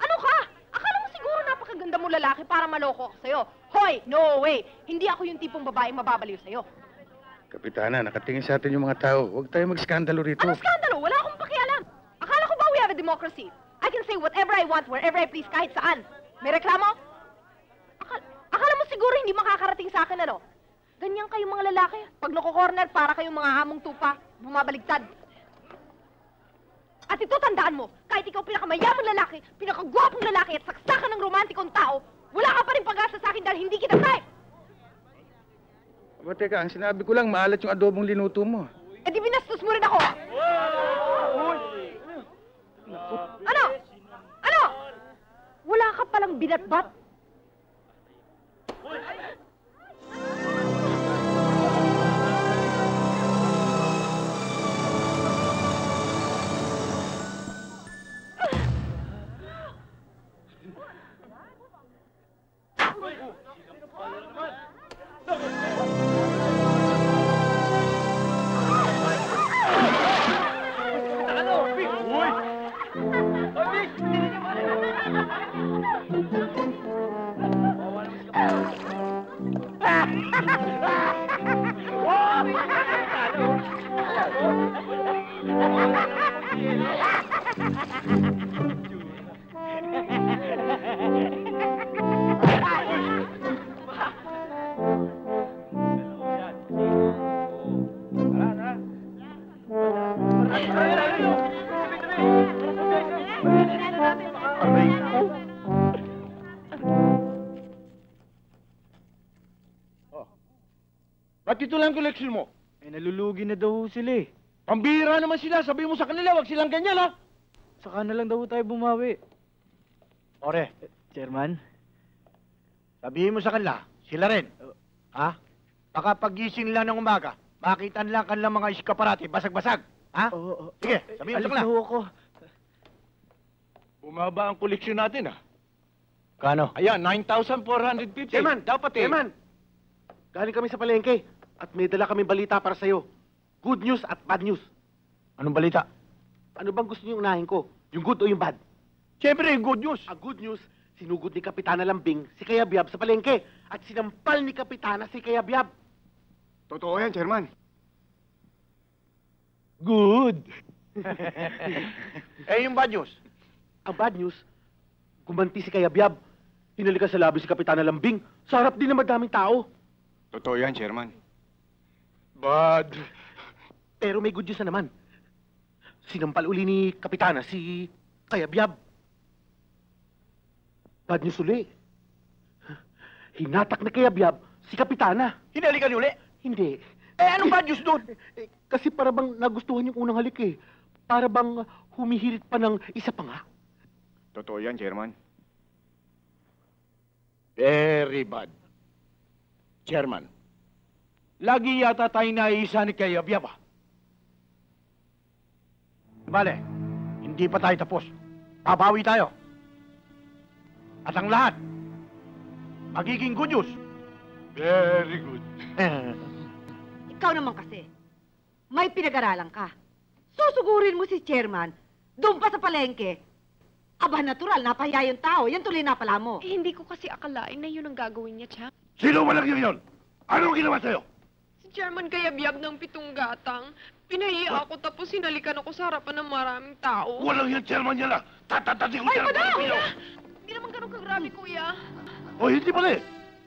Ano ka? Akala mo siguro napakaganda mo lalaki para maloko ako sa'yo. Hoy, no way! Hindi ako yung tipong babaeng mababaliw sa'yo. Kapitana, nakatingin sa atin yung mga tao. Huwag tayo magskandalo rito. Ano skandalo? Wala akong pakialam. Akala ko ba we have a democracy? I can say whatever I want, wherever I please, kahit saan. May reklamo? Akala mo siguro hindi makakarating sa akin, ano? Ganyan kayong mga lalaki. Pag nako-corner, para kayong mga hamong tupa, bumabaligtad. At ito, tandaan mo, kahit ikaw pinakamayamang lalaki, pinakagwapong lalaki at saksakan ng romantikong tao, wala ka pa rin pag-asa sa akin dahil hindi kita type! Aba, teka, ang sinabi ko lang, maalat yung adobong linuto mo. Eh di binastos mo rin ako! Ano? Ano? Wala ka palang binatbat? Ba't ito lang koleksyon mo? Eh, nalulugi na daw sila eh. Pambihira naman sila. Sabi mo sa kanila, wag silang ganyan, ha? Saka na lang daw tayo bumawi. Ore, Chairman, sabihin mo sa kanila, sila rin. Ha? Baka pagising lang ng umaga, makita lang kanilang mga iskaparate, basag-basag. Ha? Oo. Sige, sabihin mo sa kanila. Alis na ako. Bumaba ang koleksyon natin, ha? Kano? Ayan, 9,450. Chairman! Dapat eh. Chairman! Galing kami sa palengke at may dala kaming balita para sa'yo. Good news at bad news. Anong balita? Ano bang gusto niyong unahin ko? Yung good o yung bad? Siyempre, good news. Ang good news, sinugod ni Kapitana Lambing si Kayabyab sa palengke at sinampal ni Kapitana si Kayabyab. Totoo yan, Chairman. Good. Eh, yung bad news? Ang bad news, gumanti si Kayabyab. Hinalikan sa labi si Kapitana Lambing. Sa harap din ng madaming tao. Totoo yan, Chairman. Bad. Pero may good news na naman. Sinampal uli ni Kapitana si Kayabyab. Bad news uli. Hinatak ni Kayabyab si Kapitana. Hinalikan uli? Hindi. Eh, anong bad news doon? Kasi para bang nagustuhan yung unang halik eh. Para bang humihirit pa ng isa pa nga. Totoo yan, Chairman. Very bad. Chairman, lagi yata tayo naiisa ni Kayabyab, ha? Bale, hindi pa tayo tapos. Babawi tayo. At ang lahat, magiging good news. Very good. Ikaw naman kasi, may pinag-aralan ka. Susugurin mo si Chairman, doon pa sa palengke. Aba, natural, napahiya yung tao. Yan tuloy na pala mo. Eh, hindi ko kasi akalain na yun ang gagawin niya, Chap. Sino walang yun? Anong ginawa sa'yo? Si Chairman Kayabyab ng 7 gatang. Pinahiya ako tapos sinalikan ako sa harapan ng maraming tao. Walang yan, chairman yan lang. Tatatating ko Ay, siya. madam! Hindi naman ganun kagrabe, kuya. O, hindi pala eh.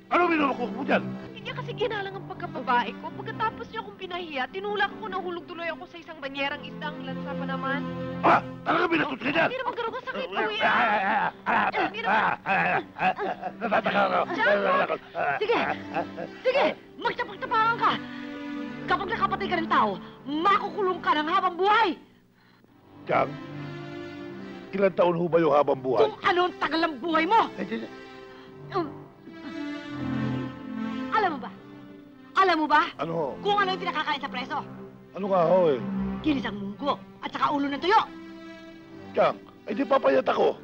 Ano minulukok mo dyan? Hindi niya kasi ginalang ang pagkababae ko. Pagkatapos niya akong pinahiya, tinulak ako, nahulog tuloy ako sa isang banyerang isdang lansa pa naman. Ah, talaga binatot ka dyan? Hindi naman ganun kasakit, kuya. Hindi naman. Natataka ako. Sige! Sige! Magtapag-tapangan ka! Kapag nakapatay ka ng tao, makukulong ka ng habang buhay! Chang, ilang taon ho ba yung habang buhay? Kung ano ang tagal ng buhay mo! Alam mo ba? Alam mo ba? Ano? Kung ano yung pinakakain sa preso? Ano nga ho eh? Ginisang munggo at saka ulo ng tuyo! Chang, ay di papayat ako.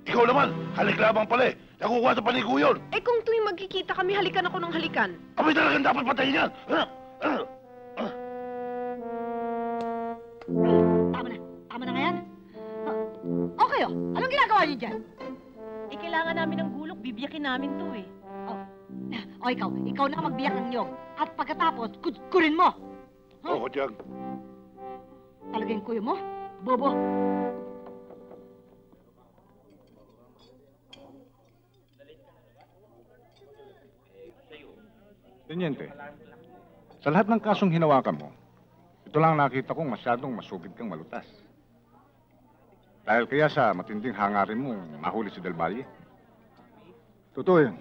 Ikaw naman, halik lamang pala eh. Nakukuha sa paligo yun. Eh kung tuwing magkikita kami, halikan ako ng halikan. Kami talagang dapat patayin yan. Tama na nga yan? Okay oh, anong ginagawa niyo dyan? Eh, kailangan namin ng gulok. Bibiyakin namin to eh. O ikaw na magbiyak ng niyog. At pagkatapos, kurin mo. Oo, Chang. Talaga yung kuyo mo? Bobo. Teniente, sa lahat ng kasong hinawakan mo, ito lang nakita kong masyadong masugid kang malutas. Dahil kaya sa matinding hangarin mo, mahuli si Del Valle. Totoo yan.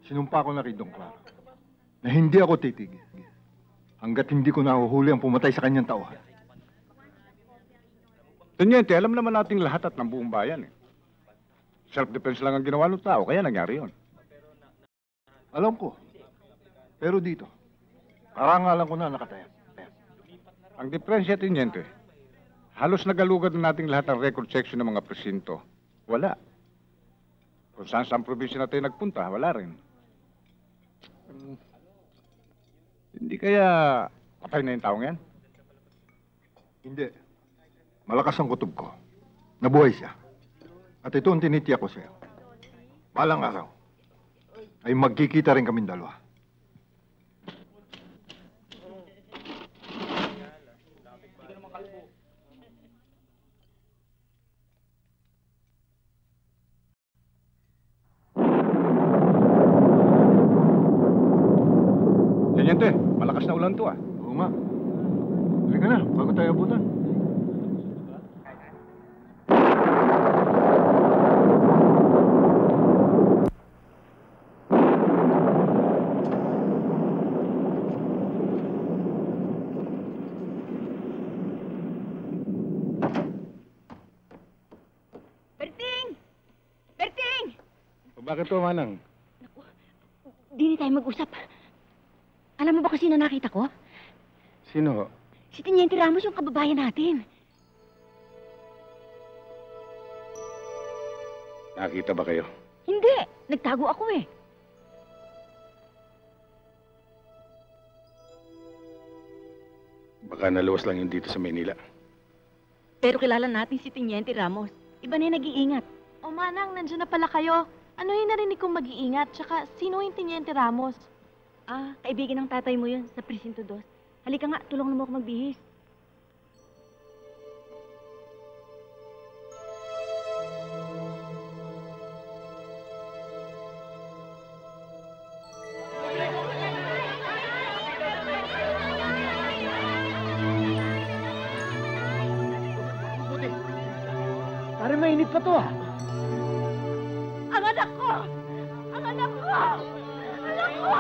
Sinumpa ko na rin, Don Clara, na hindi ako titigil hanggat hindi ko nahuhuli ang pumatay sa kanyang tauhan. Teniente, alam naman nating lahat at ng buong bayan eh. Self-defense lang ang ginawa ng tao, kaya nangyari yun. Alam ko. Pero dito, parangalan ko na nakataya. Ang diferensya, Teniente, halos nagalugad na nating lahat ang record section ng mga presinto. Wala. Kung saan probinsya na tayo nagpunta, wala rin. Hindi kaya patay na yung taong yan? Hindi. Malakas ang kutob ko. Nabuhay siya. At ito ang tinitiyak ko sa'yo. Balang araw, ay magkikita rin kaming dalawa. Teniente, malakas na ulan to ah. Oo nga. Halika na, bago tayo abutan. Berting! Berting! Bakit to, Manang? Di tayo mag-usap. Alam mo ba kung sino nakita ko? Sino? Si Teniente Ramos, yung kababayan natin. Nakita ba kayo? Hindi. Nagtago ako eh. Baka naluwas lang yun dito sa Maynila. Pero kilala natin si Teniente Ramos. Iba na yung nag-iingat. O Manang, nandiyan na pala kayo. Ano yung narinig kong mag-iingat? Tsaka, sino yung Teniente Ramos? Ah, kaibigan ng tatay mo yun sa Presinto 2. Halika nga, tulungan mo ako magbihis. Parang mainit pa to ah. Ang anak ko! Ang anak ko! Anak ko!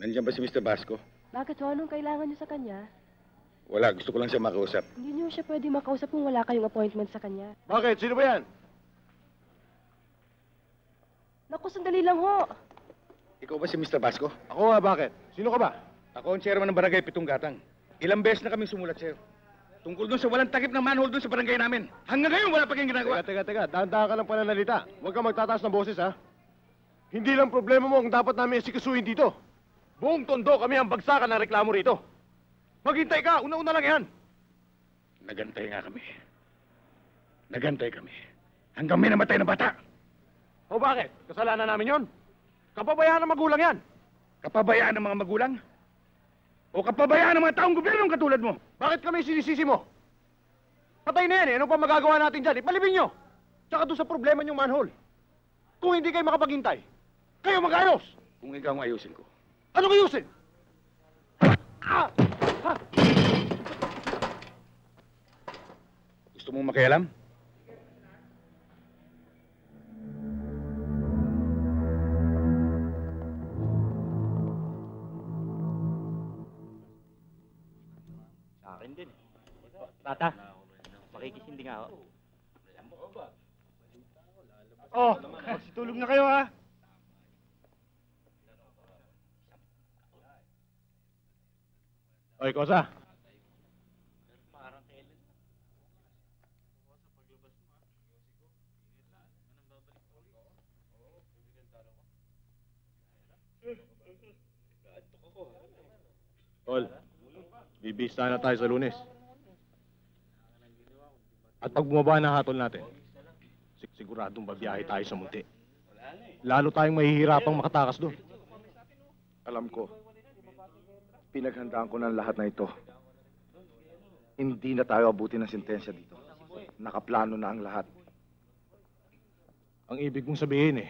Nandiyan ba si Mr. Basco? Bakit ho? Anong kailangan niyo sa kanya? Wala, gusto ko lang siya makausap. Hindi niyo siya pwede makausap kung wala kayong appointment sa kanya. Bakit? Sino ba yan? Naku, sandali lang ho. Ikaw ba si Mr. Basco? Ako nga, bakit? Sino ka ba? Ako ang chairman ng barangay Pitong Gatang. Ilang beses na kami sumulat sa'yo. Tungkol doon sa walang takip ng manhole doon sa barangay namin. Hanggang ngayon, wala pa kayong ginagawa. Teka. Dahan-dahan ka ng pananalita. Huwag kang magtataas ng boses, ha? Hindi lang problema mo ang dapat namin isikasuhin dito. Buong tondo kami ang bagsakan ng reklamo rito. Maghintay ka! Una-una lang yan! Nagantay nga kami. Nagantay kami. Hanggang may namatay na bata. O bakit? Kasalanan namin yon. Kapabayaan ng magulang yan. Kapabayaan ng mga magulang? O kapabayaan ng mga taong gobyernong katulad mo? Bakit kami sinisisi mo? Patay na yan eh. Ano pa magagawa natin dyan? Ipalibing nyo! Tsaka doon sa problema nyong manhole. Kung hindi kayo makapaghintay, kayo mag-ayos! Kung ikaw ang ayusin ko. Anong ayusin? Gusto mong makialam? Sa akin din. Tata, makikisindi nga ako. Oh, magsitulog na kayo ha. Oy, Kosa. Tol, bibista na tayo sa Lunes. At pag bumaba na hatol natin, siguradong babiyahe tayo sa Munti. Lalo tayong mahihirapang makatakas doon. Alam ko. Pinaghandaan ko ng lahat na ito. Hindi na tayo abutin ng sentensya dito. Nakaplano na ang lahat. Ang ibig mong sabihin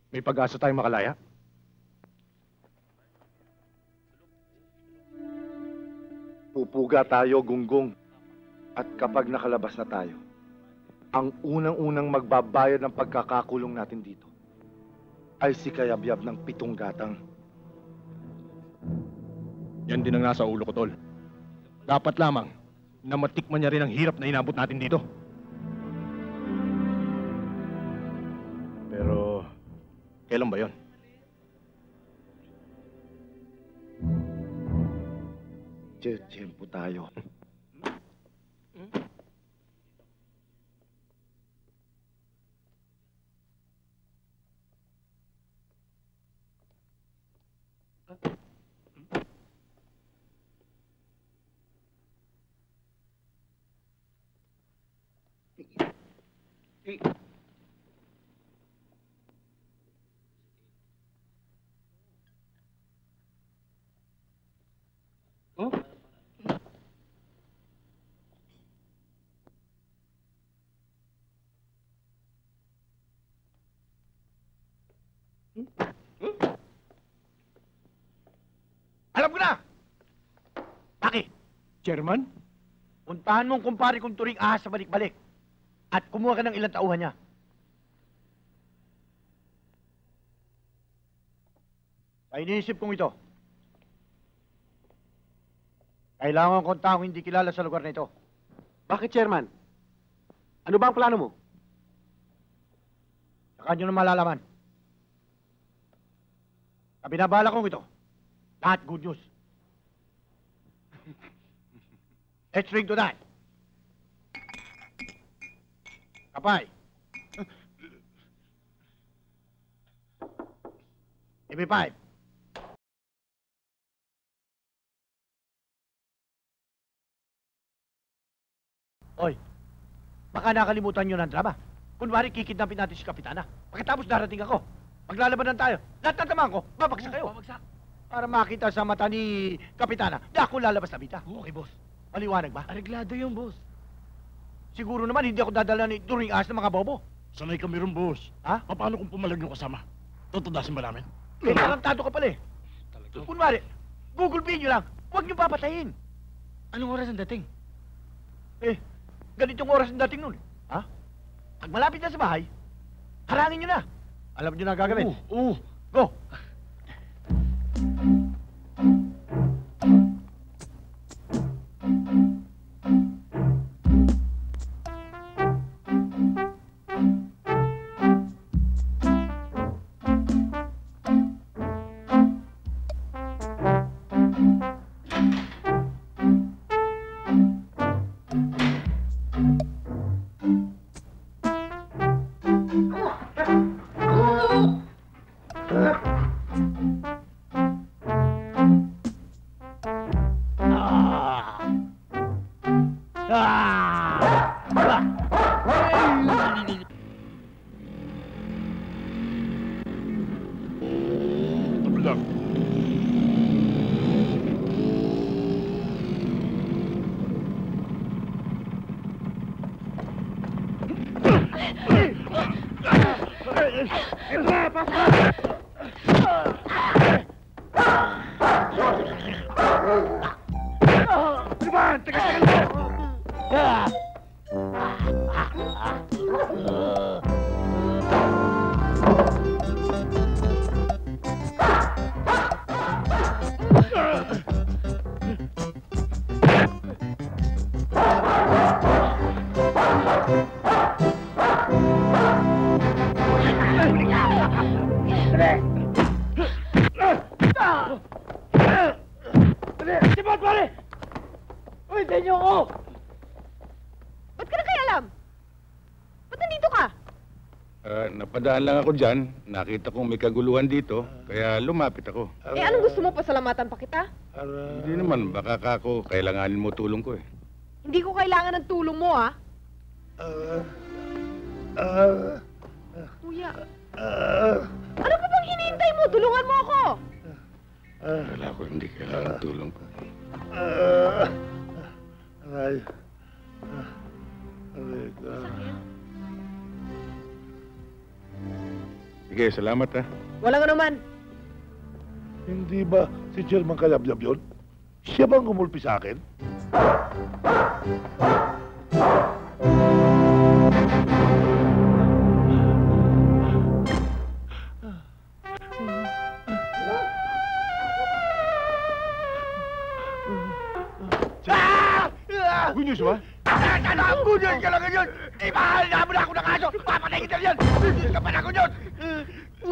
may pag-asa tayong makalaya? Pupuga tayo, Gunggong. At kapag nakalabas na tayo, ang unang-unang magbabayad ng pagkakakulong natin dito ay si Kayabyab ng 7 gatang. Yan din ang nasa ulo ko, Tol. Dapat lamang na matikman niya rin ang hirap na inabot natin dito. Pero, kailan ba yon? Tiyempo tayo. Alam ko na! Taki, Chairman? puntahan mong kumpare kong turing ahas sa balik-balik. At kumuha ka ng ilang tauhan niya. Sa iniisip kong ito, kailangan kong taong hindi kilala sa lugar na ito. Bakit, Chairman? Ano ba ang plano mo? Saka nyo na malalaman. Sa binabala kong ito, lahat good news. Let's drink to that. Kapay. Give me 5. Oy, baka nakalimutan nyo ng drama. Kunwari, kikidnapin natin si Kapitana. Pagkatapos darating ako. Maglalabanan tayo. Lahat ng tamaan ko, babagsak kayo. Babagsak. Para makita sa mata ni Kapitana, di ako lalabas na bita. Okay, boss. Maliwanag ba? Areglado yung boss. Siguro naman, hindi ako dadala ni Turing Ahas ng mga bobo. Sanay kami ron, boss. Ha? Paano kung pumalag yung kasama? Tutudasin ba namin? Eh, tarantado ka pala eh. Kunwari, Google Pay nyo lang. Huwag nyo papatayin. Anong oras ang dating? Eh, ganitong oras ang dating nun. Ha? Pag malapit na sa bahay, harangin nyo na. Alam nyo na gagawin? Oo. Go! Sipot, pare! Uy, denyo ko! Ba't ka na kaya alam? Ba't nandito ka? Napadaan lang ako dyan. Nakita kong may kaguluhan dito, kaya lumapit ako. Eh, anong gusto mo? Pasalamatan pa kita? Hindi naman, baka kako, kailanganin mo tulong ko eh. Hindi ko kailangan ng tulong mo, ah. Kuya. Ano pa bang hinihintay mo? Tulungan mo ako! Wala ko, hindi kailangan ng tulong ko. Aray. Aray ka. Sige, salamat ha. Walang anuman. Hindi ba si Chairman Kayabyab yun? Siya bang kumulpi sa akin? Good news ba? Good news ka lang ngayon! Mahal na mo na ako ng aso! Papatay kita yan! Good news ka pa na, good news!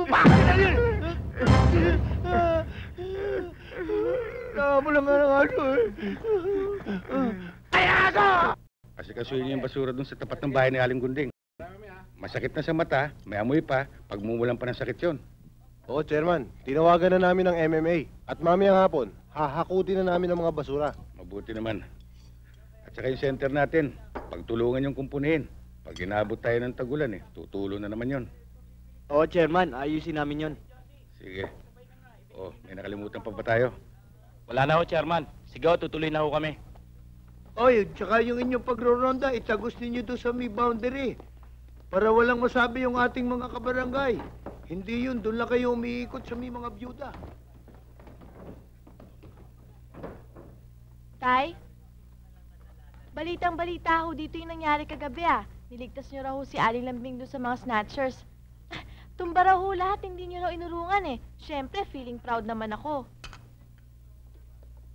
Bakit kita yan? Mo lang nga ng aso eh. Ay, aso! Kasi kasuhin yung basura dun sa tapat ng bahay ni Aling Gunding. Masakit na sa mata, may amoy pa, pagmumulan pa ng sakit yun. Oo, Chairman. Tinawagan na namin ng MMA. At mamayang hapon, hahakutin na namin ang mga basura. Mabuti naman. At saka yung center natin, pagtulungan yung kumpunihin. Pag inabot tayo ng tagulan tutulo na naman yun. Oo, Chairman. Ayusin namin yon. Sige. Oh, may nakalimutan pa ba tayo? Wala na ho, Chairman. Sige ho, tutuloy na ho kami. Oy, tsaka yung inyong pagroronda, itagos ninyo doon sa may boundary. Para walang masabi yung ating mga kabarangay. Hindi yun, doon lang kayo umiikot sa may mga byuda. Tay? Balitang-balita ho dito yung nangyari kagabi Niligtas niyo raw ho si Aling Lambing doon sa mga snatchers. Tumba raw ho lahat, hindi niyo raw inurungan Siyempre, feeling proud naman ako.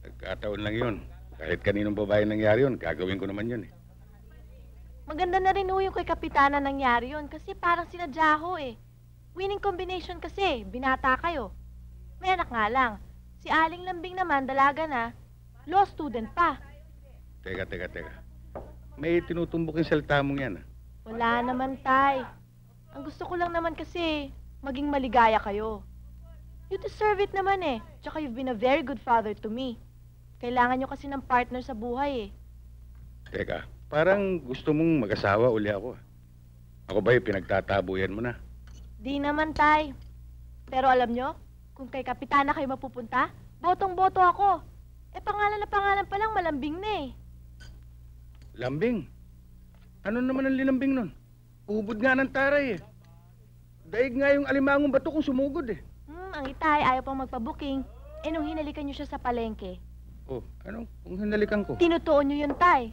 Nagkataon lang yun. Kahit kaninong babae nangyari yun, gagawin ko naman yun Maganda na rin ho yung kay Kapitana nangyari yun kasi parang sinadya ho Winning combination kasi, binata kayo. May anak nga lang. Si Aling Lambing naman, dalaga na, law student pa. Teka. May tinutumbok yung salita mong yan Wala naman, Tay. Ang gusto ko lang naman kasi, maging maligaya kayo. You deserve it naman Tsaka you've been a very good father to me. Kailangan nyo kasi ng partner sa buhay Teka, parang gusto mong mag-asawa uli ako Ako ba yung pinagtatabuyan mo na? Di naman, Tay. Pero alam nyo, kung kay Kapitana kayo mapupunta, botong-boto ako. Pangalan na pangalan pa lang, malambing na Lambing? Ano naman ang linambing nun? Ubod nga ng taray Daig nga yung alimangong bato kung sumugod Ang itay, ayaw pang magpa-booking. Nung hinalikan nyo siya sa palengke. Oh, ano? Kung hinalikan ko? Tinutuon nyo yun, Tay.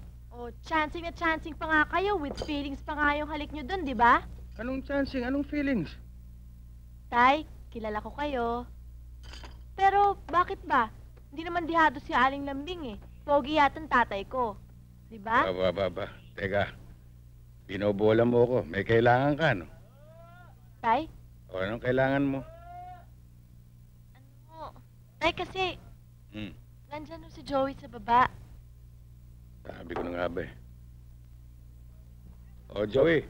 Chancing na chancing pa nga kayo. With feelings pa nga yung halik nyo dun, di ba? Anong chancing? Anong feelings? Tay, kilala ko kayo. Pero, bakit ba? Hindi naman dihado si Aling Lambing Pogi yata ang tatay ko. Di ba? Ba. Teka, binobola mo ako. May kailangan ka, no? Tay? O, anong kailangan mo? Tay, kasi, nandyan si Joey sa baba. Sabi ko na nga ba O, Joey.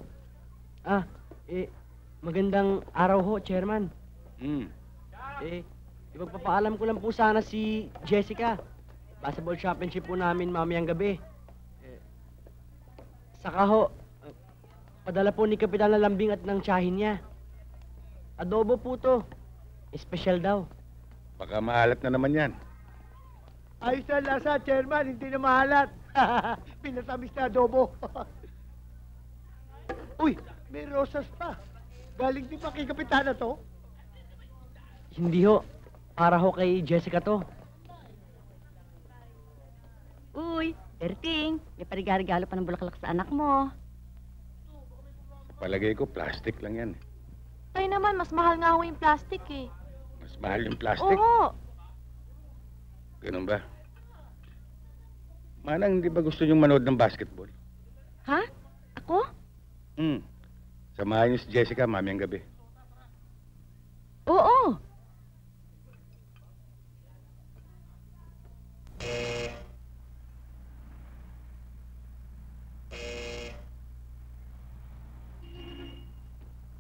Magandang araw ho, Chairman. Ipagpapaalam ko lang po sana si Jessica. Basketball championship po namin mamayang gabi. Saka ho, padala po ni Kapitan Lambing at ng tiyahin niya. Adobo po to. Espesyal daw. Baka maalat na naman yan. Ayos na lasa, Chairman, hindi na mahalat. Pinatamis na adobo. Uy, may rosas pa. Galing din pa kay Kapitana to? Hindi ho. Para ho kay Jessica to. Uy, Berting, may parigari-galo pa ng bulaklak sa anak mo. Sa palagay ko, plastic lang yan Tay naman, mas mahal nga ho yung plastic Mas mahal yung plastic? Oo. Ganun ba? Manang, hindi ba gusto niyong manood ng basketball? Ha? Ako? Samahan niyo si Jessica mamayang gabi. Oo.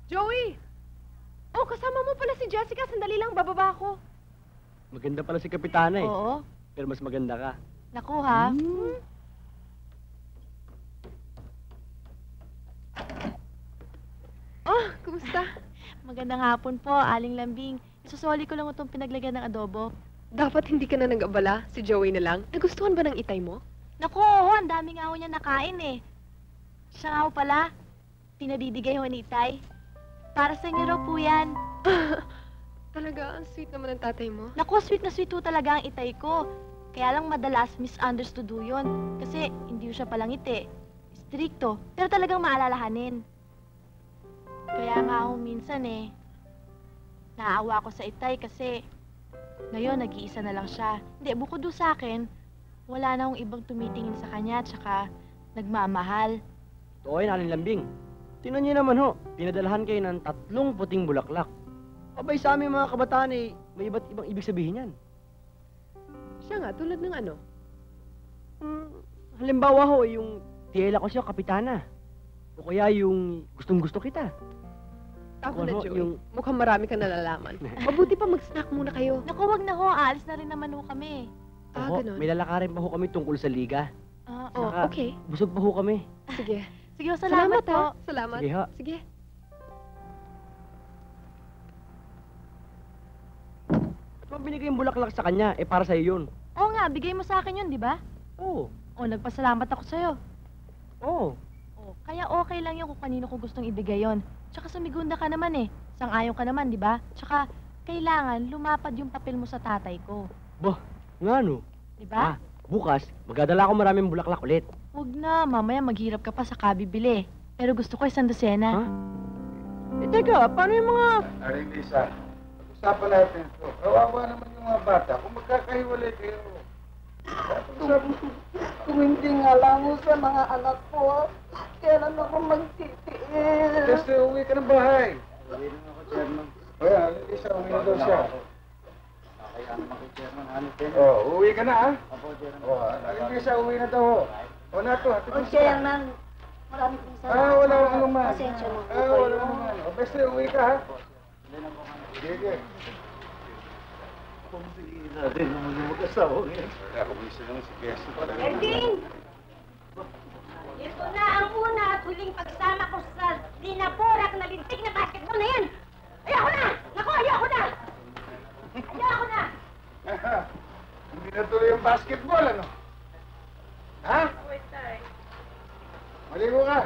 Joey! Kasama mo pala si Jessica. Sandali lang, bababa ako. Maganda pala si Kapitana Oo. Pero mas maganda ka. Naku, ha? Kumusta? Magandang hapon po, Aling Lambing. Isusoli ko lang itong pinaglagyan ng adobo. Dapat hindi ka na nag-abala. Si Joey na lang. Nagustuhan ba ng itay mo? Naku, ang dami nga ho niya nakain Siya nga ho pala, pinabibigay ho ni Itay. Para sa inyo raw po yan. Talaga, ang sweet naman ng tatay mo. Naku, sweet na sweet ho talaga ang Itay ko. Kaya lang madalas misunderstood ho yun. Kasi hindi ho siya palangiti. Stricto. Pero talagang maalalahanin. Kaya nga ho minsan naawa ko sa Itay kasi ngayon nag-iisa na lang siya. Hindi, bukod do sa akin, wala na akong ibang tumitingin sa kanya tsaka nagmamahal. Oo yun, Aling Lambing. Tingnan niyo naman ho, pinadalahan kayo ng 3 puting bulaklak. Abay sa aming mga kabataan may iba't ibang ibig sabihin yan. Siya nga, tulad ng ano? Halimbawa ho, yung tiyela ko siya, kapitana. O kaya yung gustong-gusto kita. Ako na, Ano, Joey. yung- Mukhang marami kang nalalaman. Mabuti pa mag-snack muna kayo. Naku, wag na ho. Aalis na rin naman ho kami. Oho, ganun. may lalakarin pa ho kami tungkol sa liga. Oh, Saka, okay. Busog pa ho kami. Sige. Sige ho, salamat po. ha. Salamat. Sige ho. Sige. Ba't mo binigay yung bulaklak sa kanya? Para sa'yo yun. Oo nga, bigay mo sa akin yun, di ba? Oo. O, nagpasalamat ako sa'yo. Oo. O, kaya okay lang yun kung kanino ko gustong ibigay yon. Tsaka sumigunda ka naman Sang-ayon ka naman, di ba? Tsaka, kailangan lumapad yung papel mo sa tatay ko. Nga no. Di ba? Bukas, magdadala ako maraming bulaklak ulit. Huwag na, mamaya maghirap ka pa sa kabibili. Pero gusto ko 100. Teka, paano yung mga... Aling Lisa, pag-usapan natin ito. Kawawa naman yung mga bata. Kung magkakahiwalay kayo. Kung hindi nga lang ho sa mga anak ko, kailan ako magtitiis? Kasi uwi ka ng bahay. Uwi na ako, Chairman. O yan, Aling Lisa, uwi na daw siya. Kaya naman kay Chairman, uwi ka na, ha? Opo, Chairman. Aling Lisa, uwi na daw, ho. O na to, O, Chairman, maraming salamat. wala akong anuman. Pasensya na po Wala kayo. anuman. O, basta uwi ka, ha? Sige. Natin naman yung mag-asawa ngayon. Ako bisa naman si Bessie. Erding! Ito na ang una at huling pagsama ko sa dinaporak na lintik na basketball na yan! Ayoko na! Naku, ayoko na! Ayoko na! Hindi na tuloy yung basketball, ano? Ha? Maligo ka.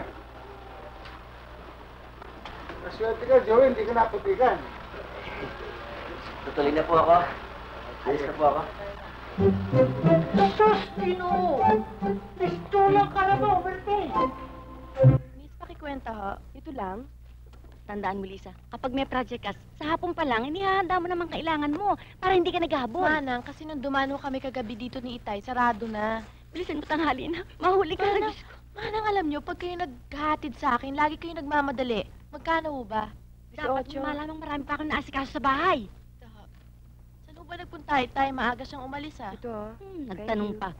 Maswerte ka, Joey, hindi ka naputikan. Tutuloy na po ako. Alis na po ako. Sus, Tino! Pistola ka na ba, Berte? Miss, pakikwenta ho. Ito lang. Tandaan mo, Lisa, kapag may project ka, sa hapon pa lang, inihahanda mo naman kailangan mo para hindi ka naghahabol. Manang, kasi nung dumano kami kagabi dito ni Itay, sarado na. Bilisan mo tanghali na. Mahuli ka na. Manang, alam nyo, pag kayo naghahatid sa akin, lagi kayo nagmamadali. Magkano ho ba? Dapat mo malamang marami pa akong naasikaso sa bahay. Saan ho ba nagpunta, Itay? Maaga siyang umalis, ha? Ito, Nagtanong pa.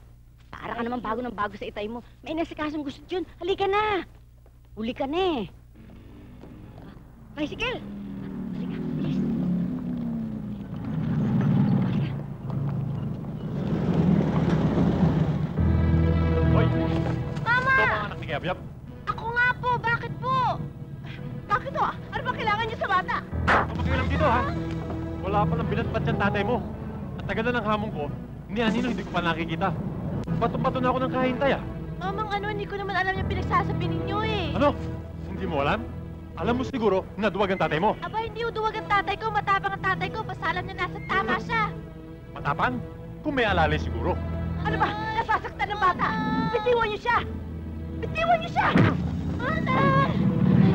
Para ka naman bago ng bago sa Itay mo. May naasikaso mo gusto dyan. Halika na. Huli ka na Bicycle! Halika, bilis. Hoy! Mama! Ito ang anak ni Gabyab. Ako nga po! Bakit po? Bakit ho? Ano ba kailangan niyo sa bata? Papakialam dito, ha? Wala pa nang binatbat yung tatay mo. At tagal na ng hamon ko, ni Anino hindi ko pa nakikita. Bato-bato na ako ng kahintay, ah. Mamang ano, hindi ko naman alam yung pinagsasabi ninyo Ano? Hindi mo alam? Alam mo siguro na duwag ang tatay mo. Aba, hindi uduwag ang tatay ko. Matapang ang tatay ko. Basta alam niya nasa tama siya. Matapang? Kung may alalay siguro. Ano ba? Nasasaktan ng bata. Bitiwan niyo siya. Bitiwan niyo siya! Anak!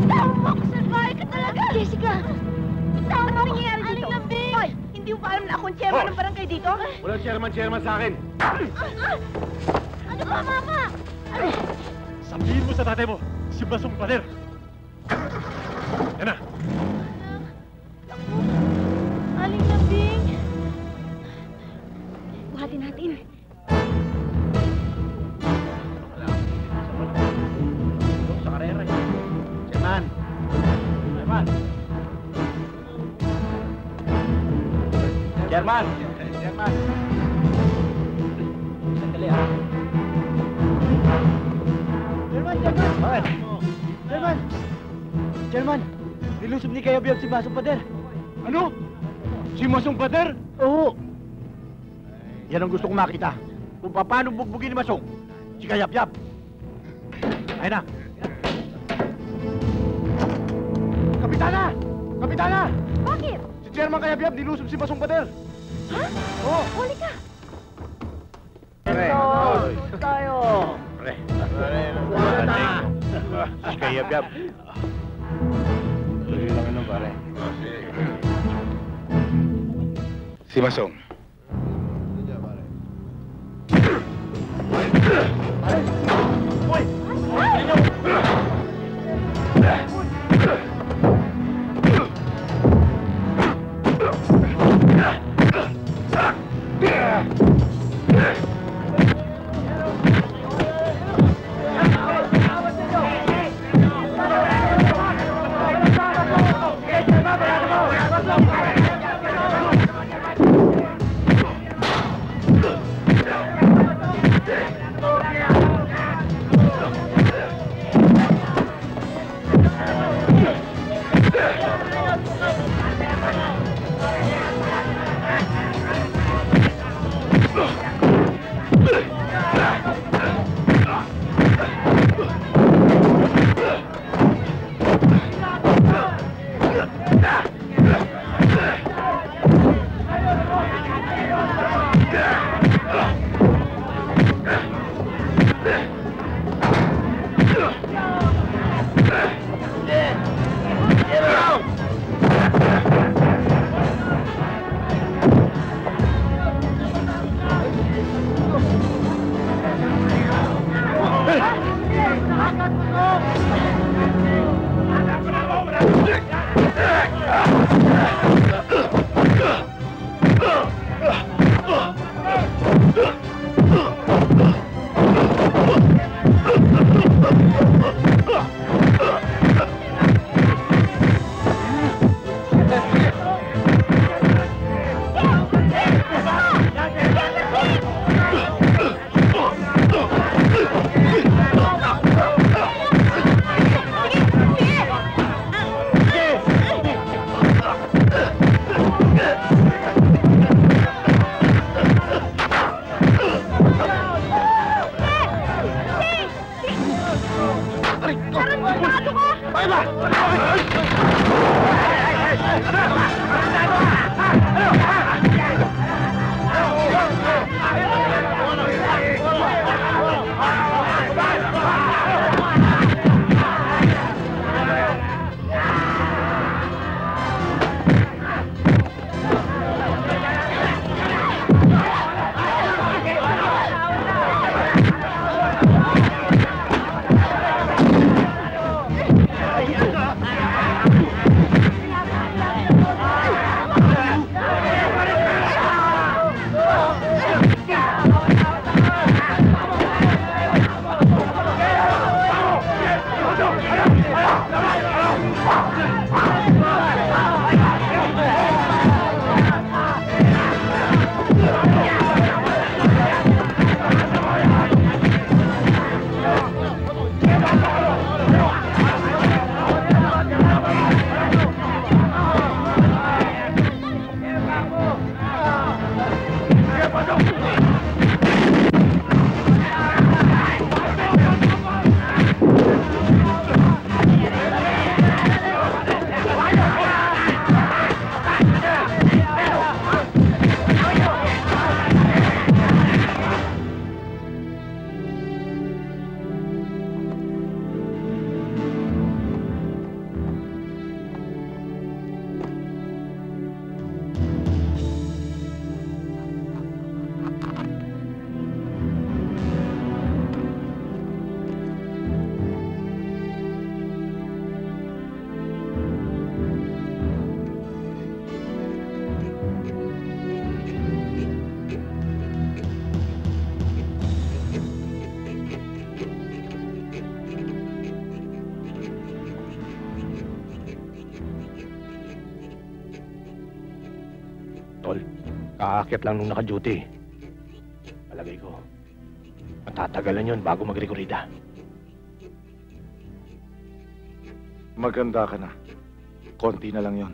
Tawag mo ako sa bahay ka talaga! Jessica! Tawag mo nangyayari dito? Aling Lambing! Hoy! Hindi mo ba alam na akong chairman ng barangay dito? Walang chairman sa akin. Ano ba, Mama? Sabihin mo sa tatay mo, si Basong Pader. Yan na. Aling Lambing! Buhatin natin. Sa karera eh. Chairman! Chairman! Chairman! Chairman! Sandali ah. Chairman! Bakit? Chairman! Chairman! Nilusob ni Kaya Biyab si Basong Pader. Ano? Si Masong Pader? Oo. Yan ang gusto kong makita. Kung paano bugbugin ni Masong. Si Kayap-Yap. Ayun na. Kapitana! Kapitana! Bakit? Si Chairman Kayap-Yap nilusob si Masong Pader. Ha? Oo. Huli ka! Kaya Yab. Tuloy lang ano, pare. Si Masong. Tol, kakakit lang nung naka-duty. Palagay ko, matatagalan yun bago magrekorida. Maganda ka na. Konti na lang yon.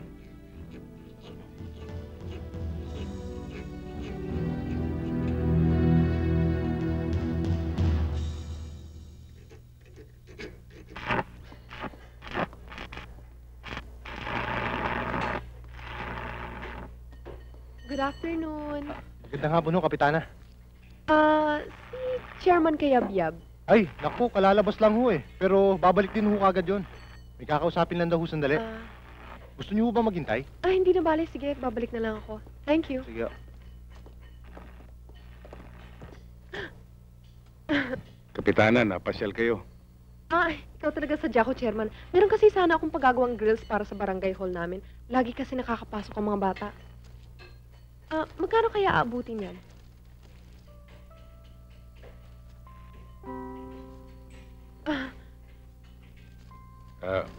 Good afternoon. Ganda nga po no, Kapitana. Si Chairman Kayabyab. Ay, naku, kalalabas lang ho eh. Pero babalik din ho kagad yun. May kakausapin lang daw ho sandali. Gusto niyo ho ba maghintay? Hindi na bale. Sige, babalik na lang ako. Thank you. Sige. Kapitana, napasyal kayo. Ikaw talaga sadya ko, Chairman. Meron kasi sana akong pagagawang grills para sa barangay hall namin. Lagi kasi nakakapasok ang mga bata. Magkano kaya aabutin yan?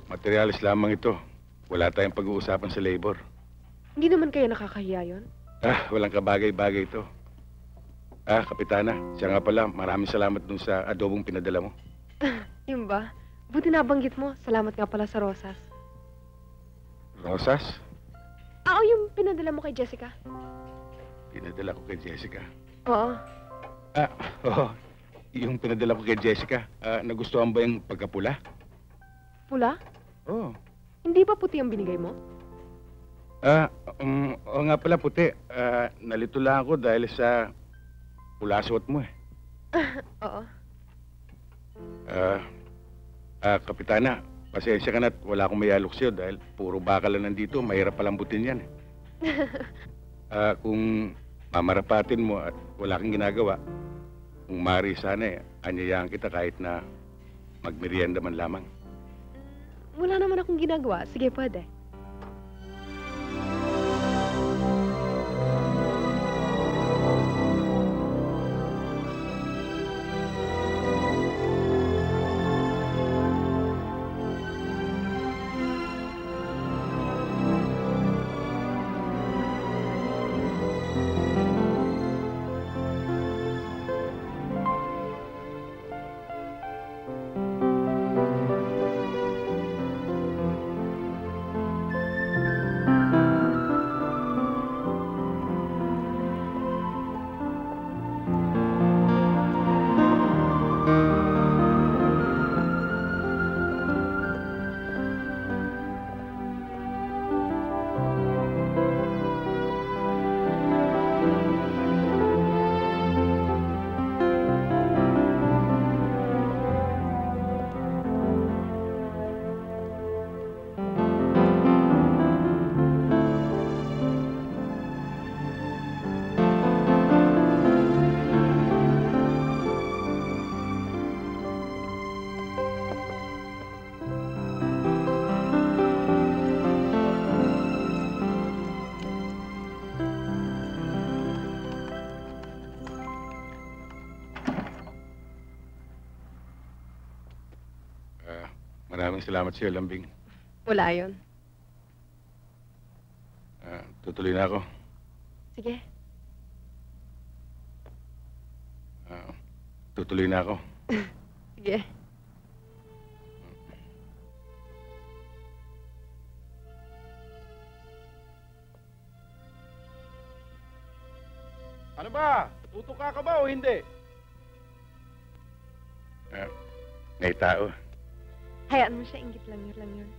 Materialis lamang ito. Wala tayong pag-uusapan sa labor. Hindi naman kayo nakakahiya yun? Walang kabagay-bagay ito. Kapitana, siya nga pala, maraming salamat dun sa adobong pinadala mo. Yun ba? Buti nabanggit mo. Salamat nga pala sa rosas. Rosas? Yung pinadala mo kay Jessica. Pinadala ko kay Jessica. Oo. Oo. Yung pinadala ko kay Jessica, nagustuhan ba yung pagkapula? Pula? Oo. Hindi ba puti ang binigay mo? Oo nga pala puti. Nalito lang ako dahil sa pula suot mo eh. Oo. Kapitana, pasensya ka na at wala akong mayalok sa'yo dahil puro bakal lang nandito, mahirap palambutin yan eh. Kung mamarapatin mo at wala kang ginagawa, kung mari sana anyayahan kita kahit na magmerienda man lamang. Wala naman akong ginagawa. Sige, pwede. Maraming salamat sa'yo, Lambing. Wala yun. Tutuloy na ako. Sige. Tutuloy na ako. Sige. Ano ba? Tutuka ka ba o hindi? May tao. Hayaan mo siya. Inggit lang yun.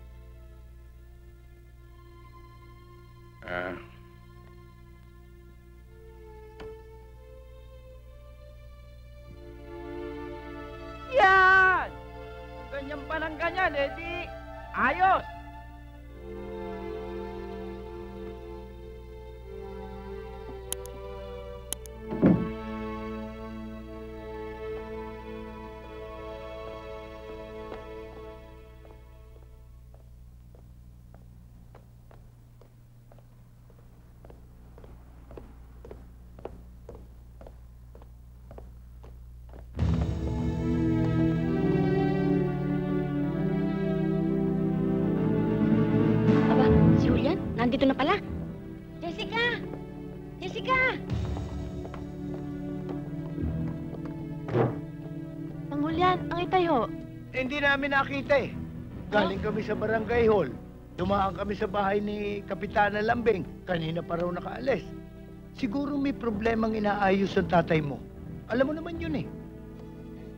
Yan! Kung ganyan pa ng ganyan, di ayos! Nandito na pala. Jessica! Jessica! Mang Julian, ang itay ho. Hindi namin nakita eh. Galing kami sa barangay hall. Dumaan kami sa bahay ni Kapitana Lambing. Kanina pa raw nakaalis. Siguro may problemang inaayos ang tatay mo. Alam mo naman yun eh.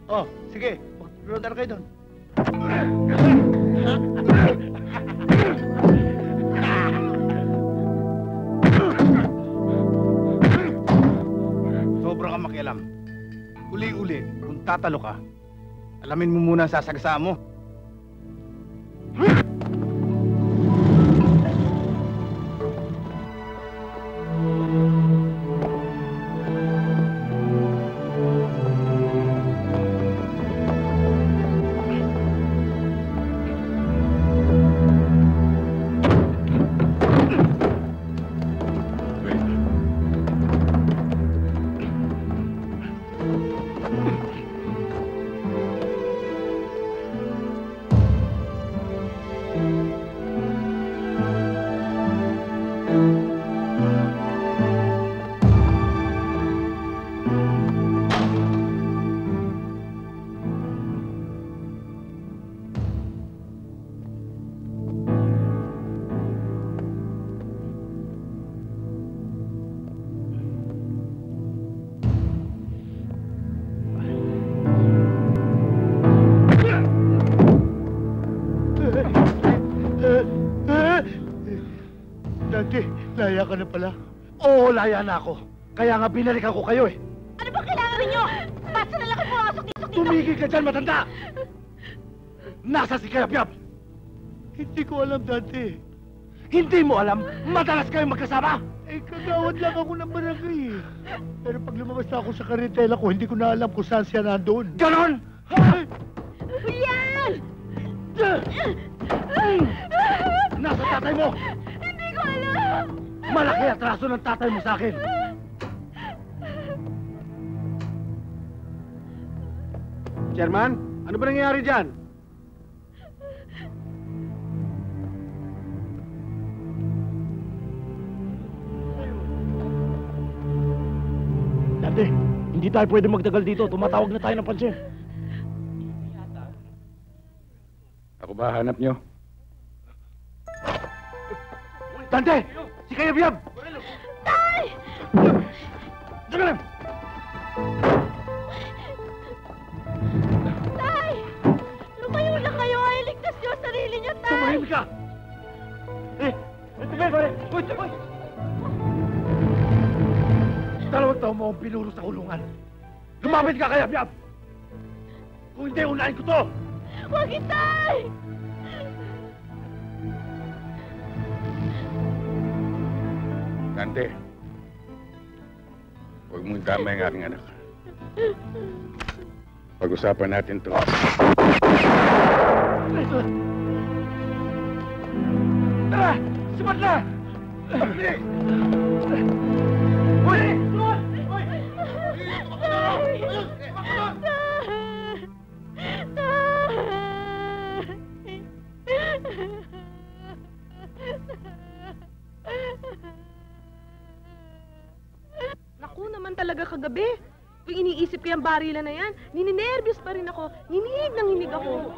Oh, sige. Magpunta na kayo doon. Sobra kang makialam. Uli-uli, kung tatalo ka, Alamin mo muna ang sasagasaan mo. Dante, laya ka na pala. Oo, laya na ako. Kaya nga binalikan ko kayo eh. Ano ba kailangan ninyo? Basta na lang kayo pumasok dito. Tumigil ka dyan, matanda! Nasa si Kayabyab? Hindi ko alam, Dante. Hindi mo alam? Madalas kayong magkasama? Eh, kagawad lang ako ng barangay eh. Pero pag lumabas na ako sa karitela ko, hindi ko na alam kung saan siya nandun. Ganon! Julian! Nasa tatay mo! Hindi ko alam! Malaki atraso ng tatay mo sa akin! Chairman, ano ba nangyayari dyan? Dante, hindi tayo pwede magtagal dito. Tumatawag na tayo ng pansin. Ako ba hanap nyo? Dante! Si Kayabyab! Tay! Diyan lang! Tay! Lumayo lang kayo ay ligtas niyo ang sarili niyo, Tay! Tumahimik ka! Tumahimik, pare! Uy, tumay! Dalawang taon mo akong pinuro sa kulungan. Lumapit ka, Kayabyab! Kung hindi, unahin ko to! Huwag Tay! Dante, huwag mong tama yung aking anak. Pag-usapan natin to. Tara! Sipat na! Uy! Naku naman talaga kagabi. Tuwing iniisip ko yung barilan na yan, nininervyos pa rin ako. Hinig nang hinig ako.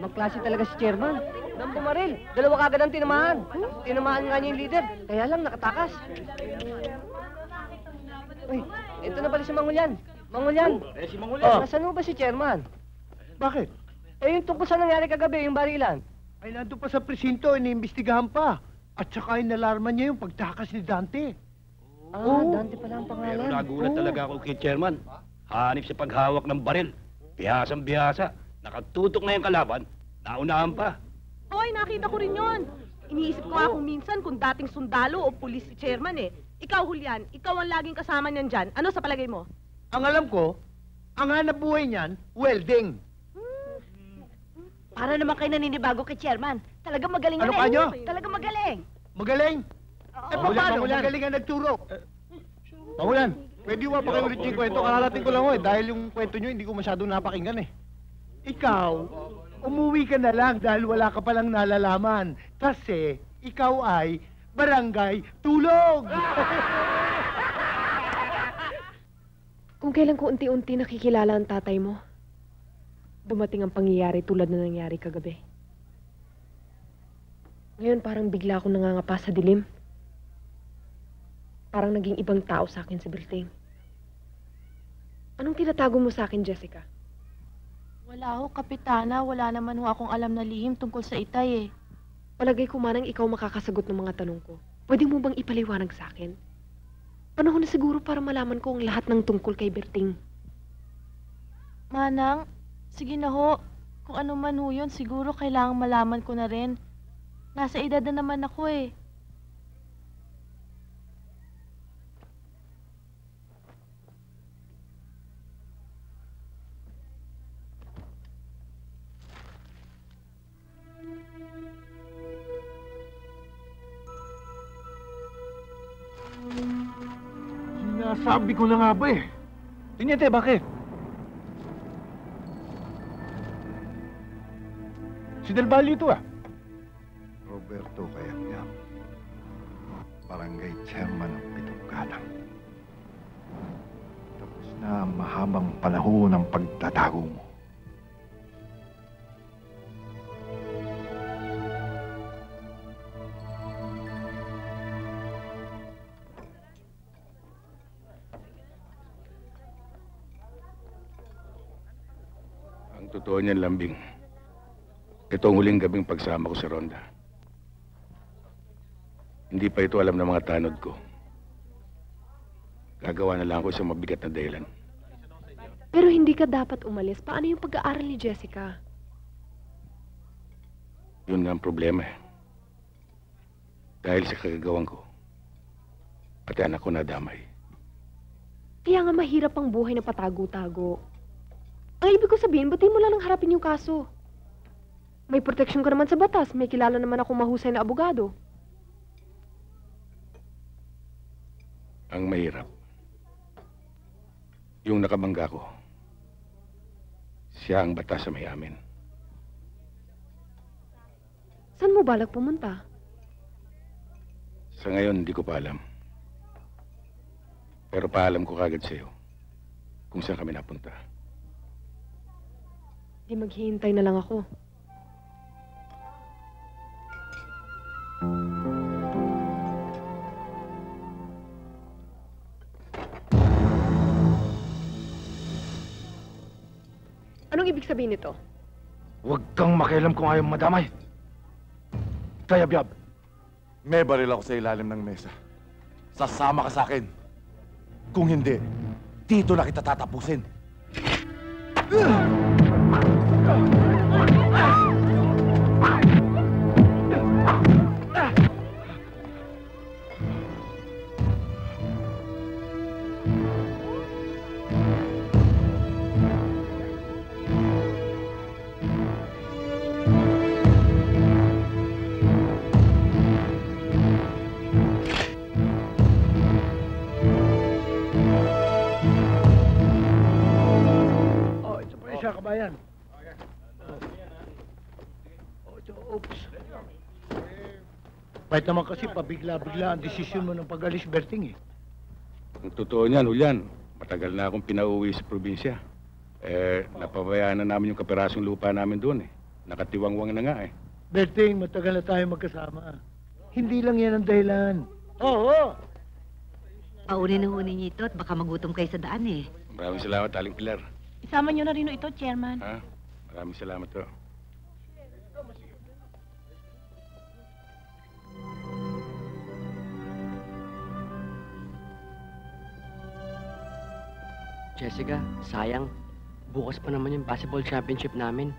Ibang klase talaga si Chairman. Nang bumaril. Dalawa kagad ang tinamaan. Tinamaan nga niya yung leader. Kaya lang nakatakas. Uy, ito na pala si Mangulyan. Mangulyan. Si Mangulyan. Nasaan mo ba si Chairman? Bakit? Eh, yung tungkol sa nangyari kagabi, yung barilan. Ay, nandun pa sa presinto, iniimbestigahan pa. At saka inalarman niya yung pagtakas ni Dante. Dante pala ang pangalan. Pero nagulat talaga ako kay Chairman. Hanip sa paghawak ng baril. Bihasang-bihasa. Nakatutok na yung kalaban. Naunahan pa. Hoy, nakita ko rin yon. Iniisip ko nga kung minsan kung dating sundalo o pulis si Chairman eh. Ikaw, Julian, ikaw ang laging kasama niyan dyan. Ano sa palagay mo? Ang alam ko, ang hanap buhay niyan, welding. Para naman kayo naninibago kay Chairman. Talagang magaling Ano yan ka nyo? Talagang magaling. Magaling? Paano? Magaling ang nagturo. Pangulan, pwede ba pakiulit yung kwento? Kararating ko lang ho eh. Dahil yung kwento nyo, hindi ko masyadong napakinggan eh. Ikaw, umuwi ka na lang dahil wala ka palang nalalaman. Kasi, ikaw ay barangay tulog! Kung kailan ko unti-unti nakikilala ang tatay mo, dumating ang pangyayari tulad na nangyari kagabi. Ngayon parang bigla akong nangangapa sa dilim. Parang naging ibang tao sa akin sa building. Anong tinatago mo sa akin, Jessica? Wala ho, Kapitana. Wala naman ho akong alam na lihim tungkol sa itay eh. Palagay ko manang ikaw makakasagot ng mga tanong ko. Pwede mo bang ipaliwanag sa akin? Panahon na siguro para malaman ko ang lahat ng tungkol kay Berting. Manang, Sige na ho. Kung ano man ho yun, siguro kailangang malaman ko na rin. Nasa edad na naman ako eh. Sinasabi ko na nga ba eh. Tinyete, bakit? Si Del Valle ito ah. Roberto Cayabyab, barangay chairman ng Pitunggalang. Tapos na ang mahabang panahon ng pagtatago mo. Ang totoo niyan, Lambing, ito ang huling gabing pagsama ko sa ronda. Hindi pa ito alam ng mga tanod ko. Gagawa na lang ako isang mabigat na dahilan. Pero hindi ka dapat umalis. Paano yung pag-aaral ni Jessica? Yun nga ang problema eh. Dahil sa kagagawan ko, pati anak ko nadamay. Kaya nga mahirap ang buhay na patago-tago. Ang ibig ko sabihin, ba't di mo lang harapin yung kaso? May proteksyon ka naman sa batas. May kilala naman akong mahusay na abogado. Ang mahirap, yung nakabangga ko, siya ang batas sa may amin. Saan mo balak pumunta? Sa ngayon, hindi ko pa alam. Pero paalam ko kagad sa'yo kung saan kami napunta. Di maghihintay na lang ako. Anong ibig sabihin nito? Huwag kang makialam kung ayaw madamay. Cayabyab, may baril ako sa ilalim ng mesa. Sasama ka sa akin. Kung hindi, dito na kita tatapusin. Siya, kabayan. Oops. Kahit naman kasi pabigla-bigla ang desisyon mo ng pag-alis, Berting eh. Ang totoo niyan, Julian, matagal na akong pinauwi sa probinsya. Napabayaan na namin yung kapirasong lupa namin doon eh. Nakatiwangwang na nga eh. Berting, matagal na tayo magkasama. Hindi lang yan ang dahilan. Oo! Paunin na hunin niyo ito at baka magutom kayo sa daan eh. Maraming salamat, Aling Pilar. Isama niyo na rin ito, Chairman. Ha? Maraming salamat to. Jessica, sayang. Bukas pa naman yung basketball championship namin.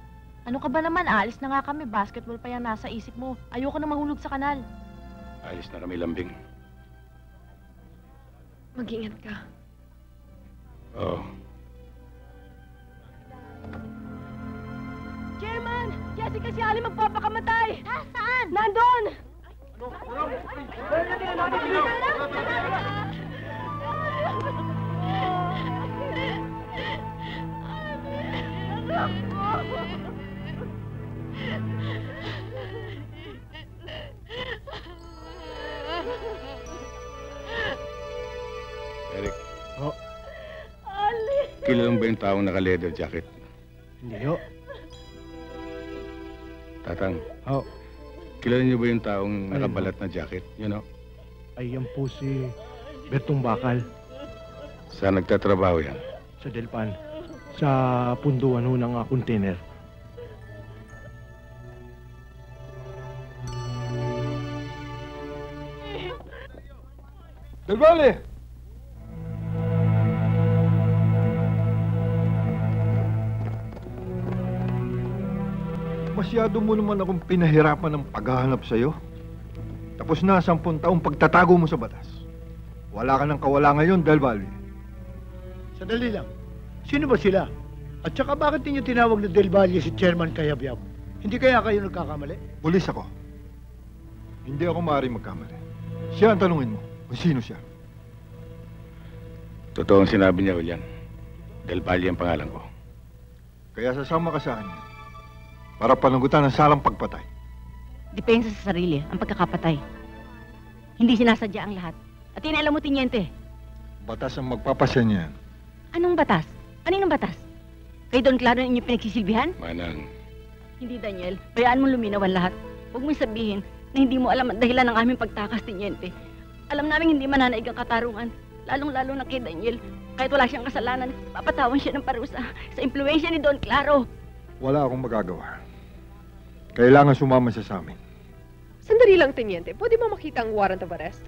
Ano ka ba naman? Aalis na nga kami. Basketball pa yan nasa isip mo. Ayoko na mahulog sa kanal. Alis na kami, Lambing. Mag-ingat ka. Oo. Chairman! Jessica, si Ali magpapakamatay! Saan? Nandun! Eric. Oh. Ali! Kilala mo ba yung taong naka-leather jacket? Hindi ho. Tatang. Oh. Kilala niyo ba yung taong nakabalat na jacket? You know? Ay, yan po si Bertong Bakal Saan nagtatrabaho yan? sa Delpan. Sa punduan ho ng container. Del Valle! Masyado mo naman akong pinahirapan ng paghahanap sa'yo. Tapos na 10 taong pagtatago mo sa batas. Wala ka ng kawala ngayon, Del Valle. Sandali lang. Sino ba sila? At saka bakit ninyo tinawag na Del Valle si Chairman Cayabyab? Hindi kaya kayo nagkakamali? Pulis ako. Hindi ako maaaring magkamali. Siya ang tanungin mo kung sino siya. Totoo ang sinabi niya, Julian. Del Valle ang pangalan ko. Kaya sasama ka sa kanya para panagutan ang salang pagpatay. Depensa sa sarili, ang pagkakapatay. Hindi sinasadya ang lahat. At inaalam mo, Tiniente. Batas ang magpapasya niyan. Anong batas? Aninong batas? Kay Don Claro ang inyong pinagsisilbihan? Manang, Hindi, Daniel. Bayaan mo luminaw ang lahat. Huwag mong sabihin na hindi mo alam ang dahilan ng aming pagtakas, Tiniente. Alam namin hindi mananaig ang katarungan. Lalong-lalo na kay Daniel. Kahit wala siyang kasalanan, papatawan siya ng parusa sa impluensya ni Don Claro. Wala akong magagawa. Kailangan sumama siya sa amin. Sandali lang, Teniente. Pwede mo makita ang warrant of arrest?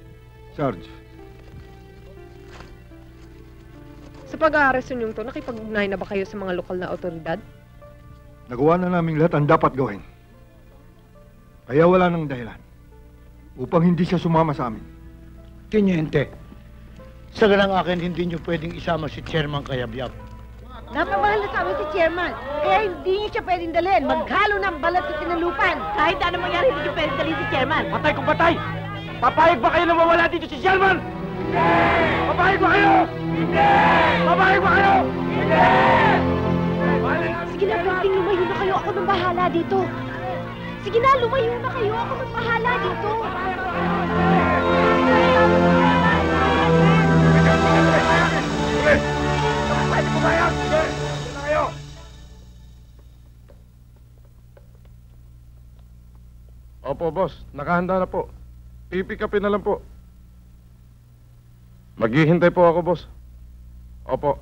Sarge, Sa pag-aaresto niyong to, nakipag-ugnay na ba kayo sa mga lokal na otoridad? nagawa na namin lahat ang dapat gawin. Kaya wala nang dahilan upang hindi siya sumama sa amin. Teniente, sa ganang akin, hindi niyo pwedeng isama si Chairman Cayabyab. Napamahal na sa amin si Chairman. Kaya hindi niyo siya pwedeng dalhin. Maghalo ng balat sa tinalupan. Kahit ano mangyari, hindi niyo pwedeng dalhin si Chairman. Patay kung patay! Papayag ba kayo na mawala dito si Sherman? Hindi! Papayag ba kayo? Hindi! Papayag ba kayo? Hindi! Sige na, pwedeng lumayo na kayo. Ako nang bahala dito. Sige na, lumayo na kayo. Ako nang bahala dito. Pwede pumayag! Sige! Sige na kayo! Opo, boss. Nakahanda na po. Pipikapin na lang po. Maghihintay po ako, boss. Opo.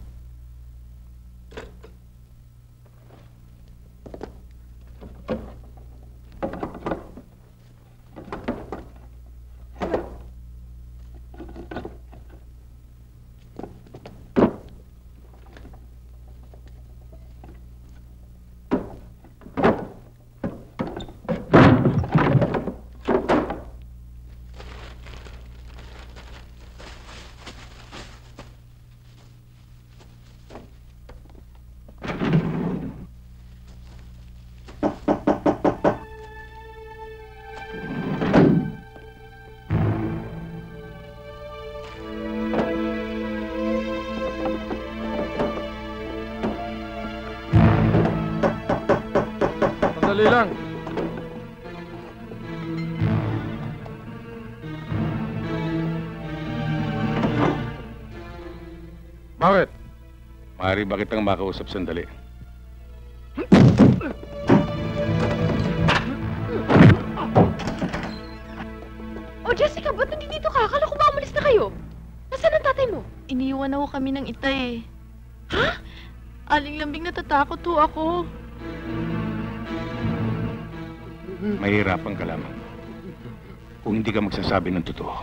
Sandali lang. Bakit? maaari ba kitang makausap sandali? Oh, Jessica, ba't nandito ka? Akala ko ba umalis na kayo? Nasaan ang tatay mo? Iniwan ako kami ng itay eh. Ha? Aling lambing natatakot ho ako. Mahirapan ka lamang. Kung hindi ka magsasabi ng totoo.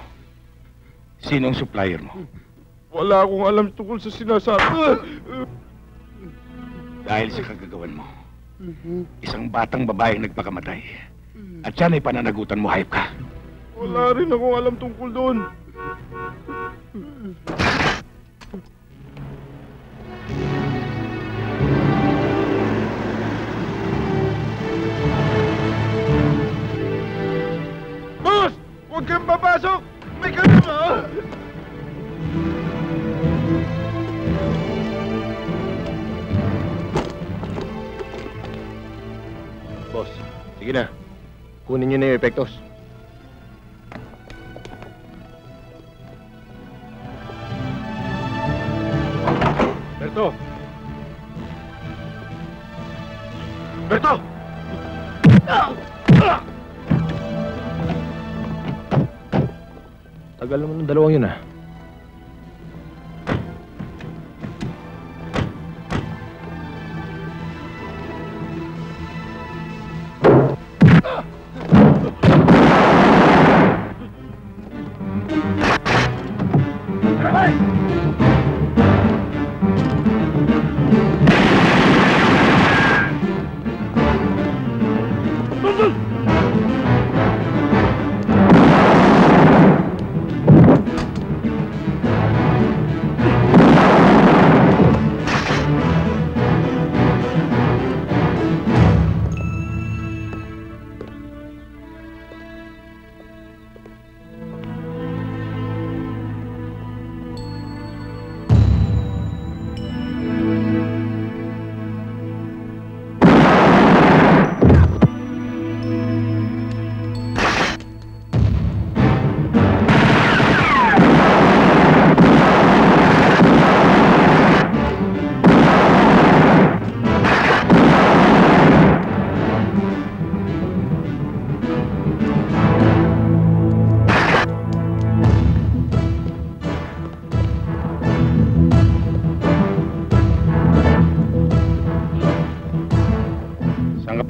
Sino ang supplier mo? Wala akong alam tungkol sa sinasabi. Dahil sa kagagawan mo, isang batang babae nagpakamatay. At yan ay pananagutan mo, hayop ka. Wala rin akong alam tungkol doon. Boss! Huwag kang papasok! May kasama! Boss, sige na. Kunin niyo na yung epektos. Berto! Berto! Tagal naman ng dalawang yun ah.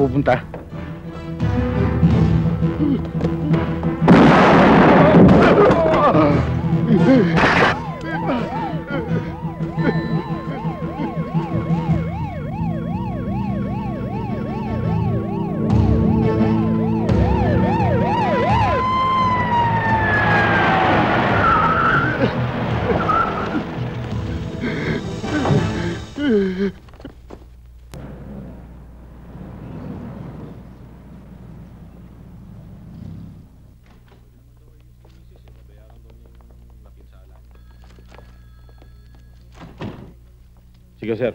pupunta? Sige, sir.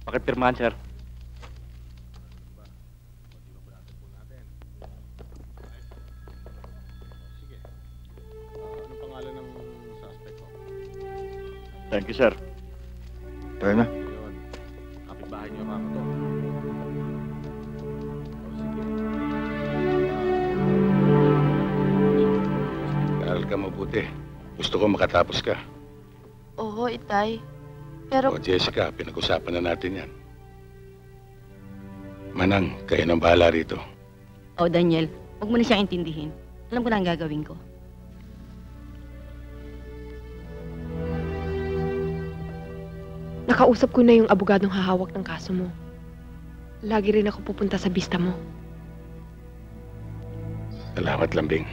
Pakipirmahan, sir. Anong pangalan ng suspect ko? Thank you, sir. Tayo na. Yun. Kapitbahay niyo ako to. Aral ka mabuti. Gusto ko makatapos ka. Oo, Itay. Pero... O, Jessica, pinag-usapan na natin yan. Manang, kayo nang bahala rito. Oh, Daniel, huwag mo na siyang intindihin. Alam ko na ang gagawin ko. Nakausap ko na yung abogadong hahawak ng kaso mo. Lagi rin ako pupunta sa bista mo. Salamat, Lambing.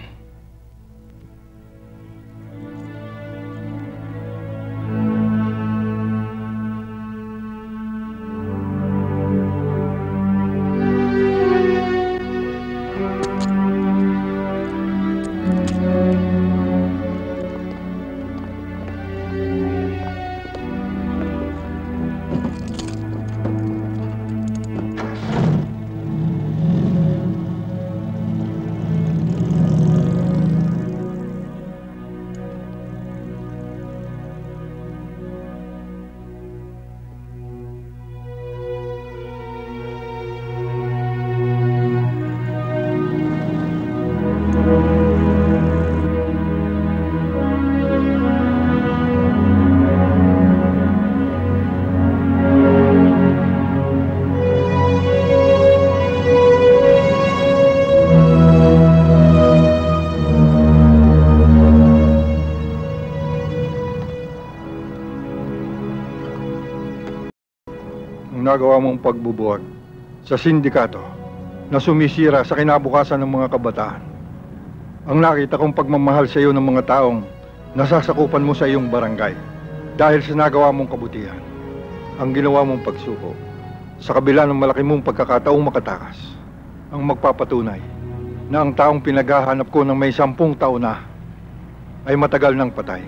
Nagawa mong pagbubuhat sa sindikato na sumisira sa kinabukasan ng mga kabataan. Ang nakita kong pagmamahal sa iyo ng mga taong nasasakupan mo sa iyong barangay dahil sa nagawa mong kabutihan. Ang ginawa mong pagsuko sa kabila ng malaki mong pagkakataong makatakas ang magpapatunay na ang taong pinaghahanap ko ng may 10 taon na ay matagal nang patay.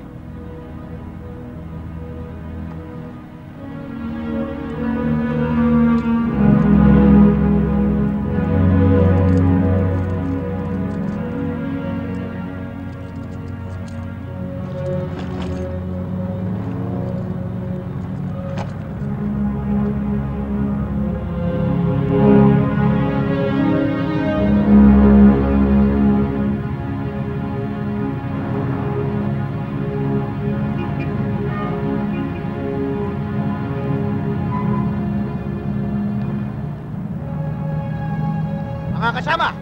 Mga kasama,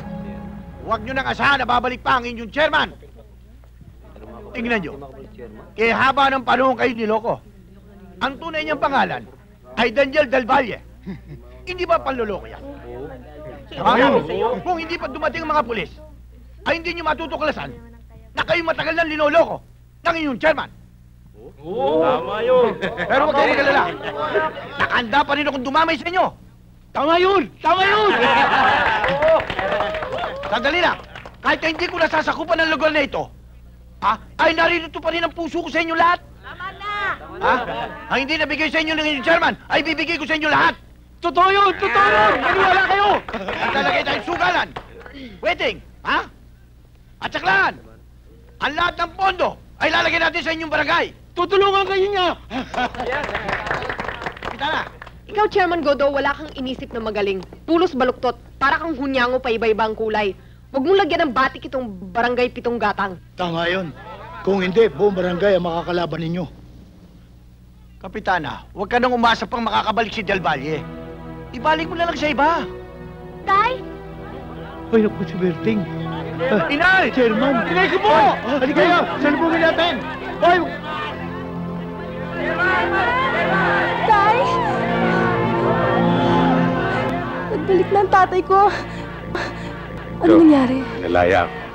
huwag nyo nang asahan na babalik pa ang inyong chairman. Tingnan nyo, kaya haba ng panahon kayo niloko. Ang tunay niyang pangalan ay Daniel Del Valle. Hindi ba panloloko yan? Kung hindi pa dumating ang mga pulis, ay hindi nyo matutuklasan na kayo matagal nang linoloko ng inyong chairman. Tama yun. Pero huwag kayo magalala. Nakahanda pa rin akong dumamay sa inyo. Tama yun! Tama yun! Sandali lang. Kahit na hindi ko nasasakupan ng lugar na ito, ay narito pa rin ang puso ko sa inyo lahat. Tama na! Ang hindi nabigay sa inyo ng inyong chairman, ay bibigay ko sa inyo lahat. Totoo yun! Totoo yun! Maniwala kayo! At lalagay tayong sugalan. Waiting! At saklaan! Ang lahat ng pondo ay lalagay natin sa inyong barangay. Tutulungan kayo niya! Kita na! Ikaw, Chairman Godo, wala kang inisip na magaling. Pulos baluktot, para kang hunyango pa iba-iba ang kulay. Huwag mong lagyan ng batik itong barangay 7 gatang. Tama yun. Kung hindi, buong barangay ang makakalaban ninyo. Kapitana, huwag ka nang umasa pang makakabalik si Del Valle. Ibalik mo na lang sa iba. Tay? Ay, naku, si Berting. Inay! Chairman! Inay ko po! Halika kayo! Salubungin natin! Ay! Tay! Nagbalik na ang tatay ko. Ano nangyari? Nalaya ako.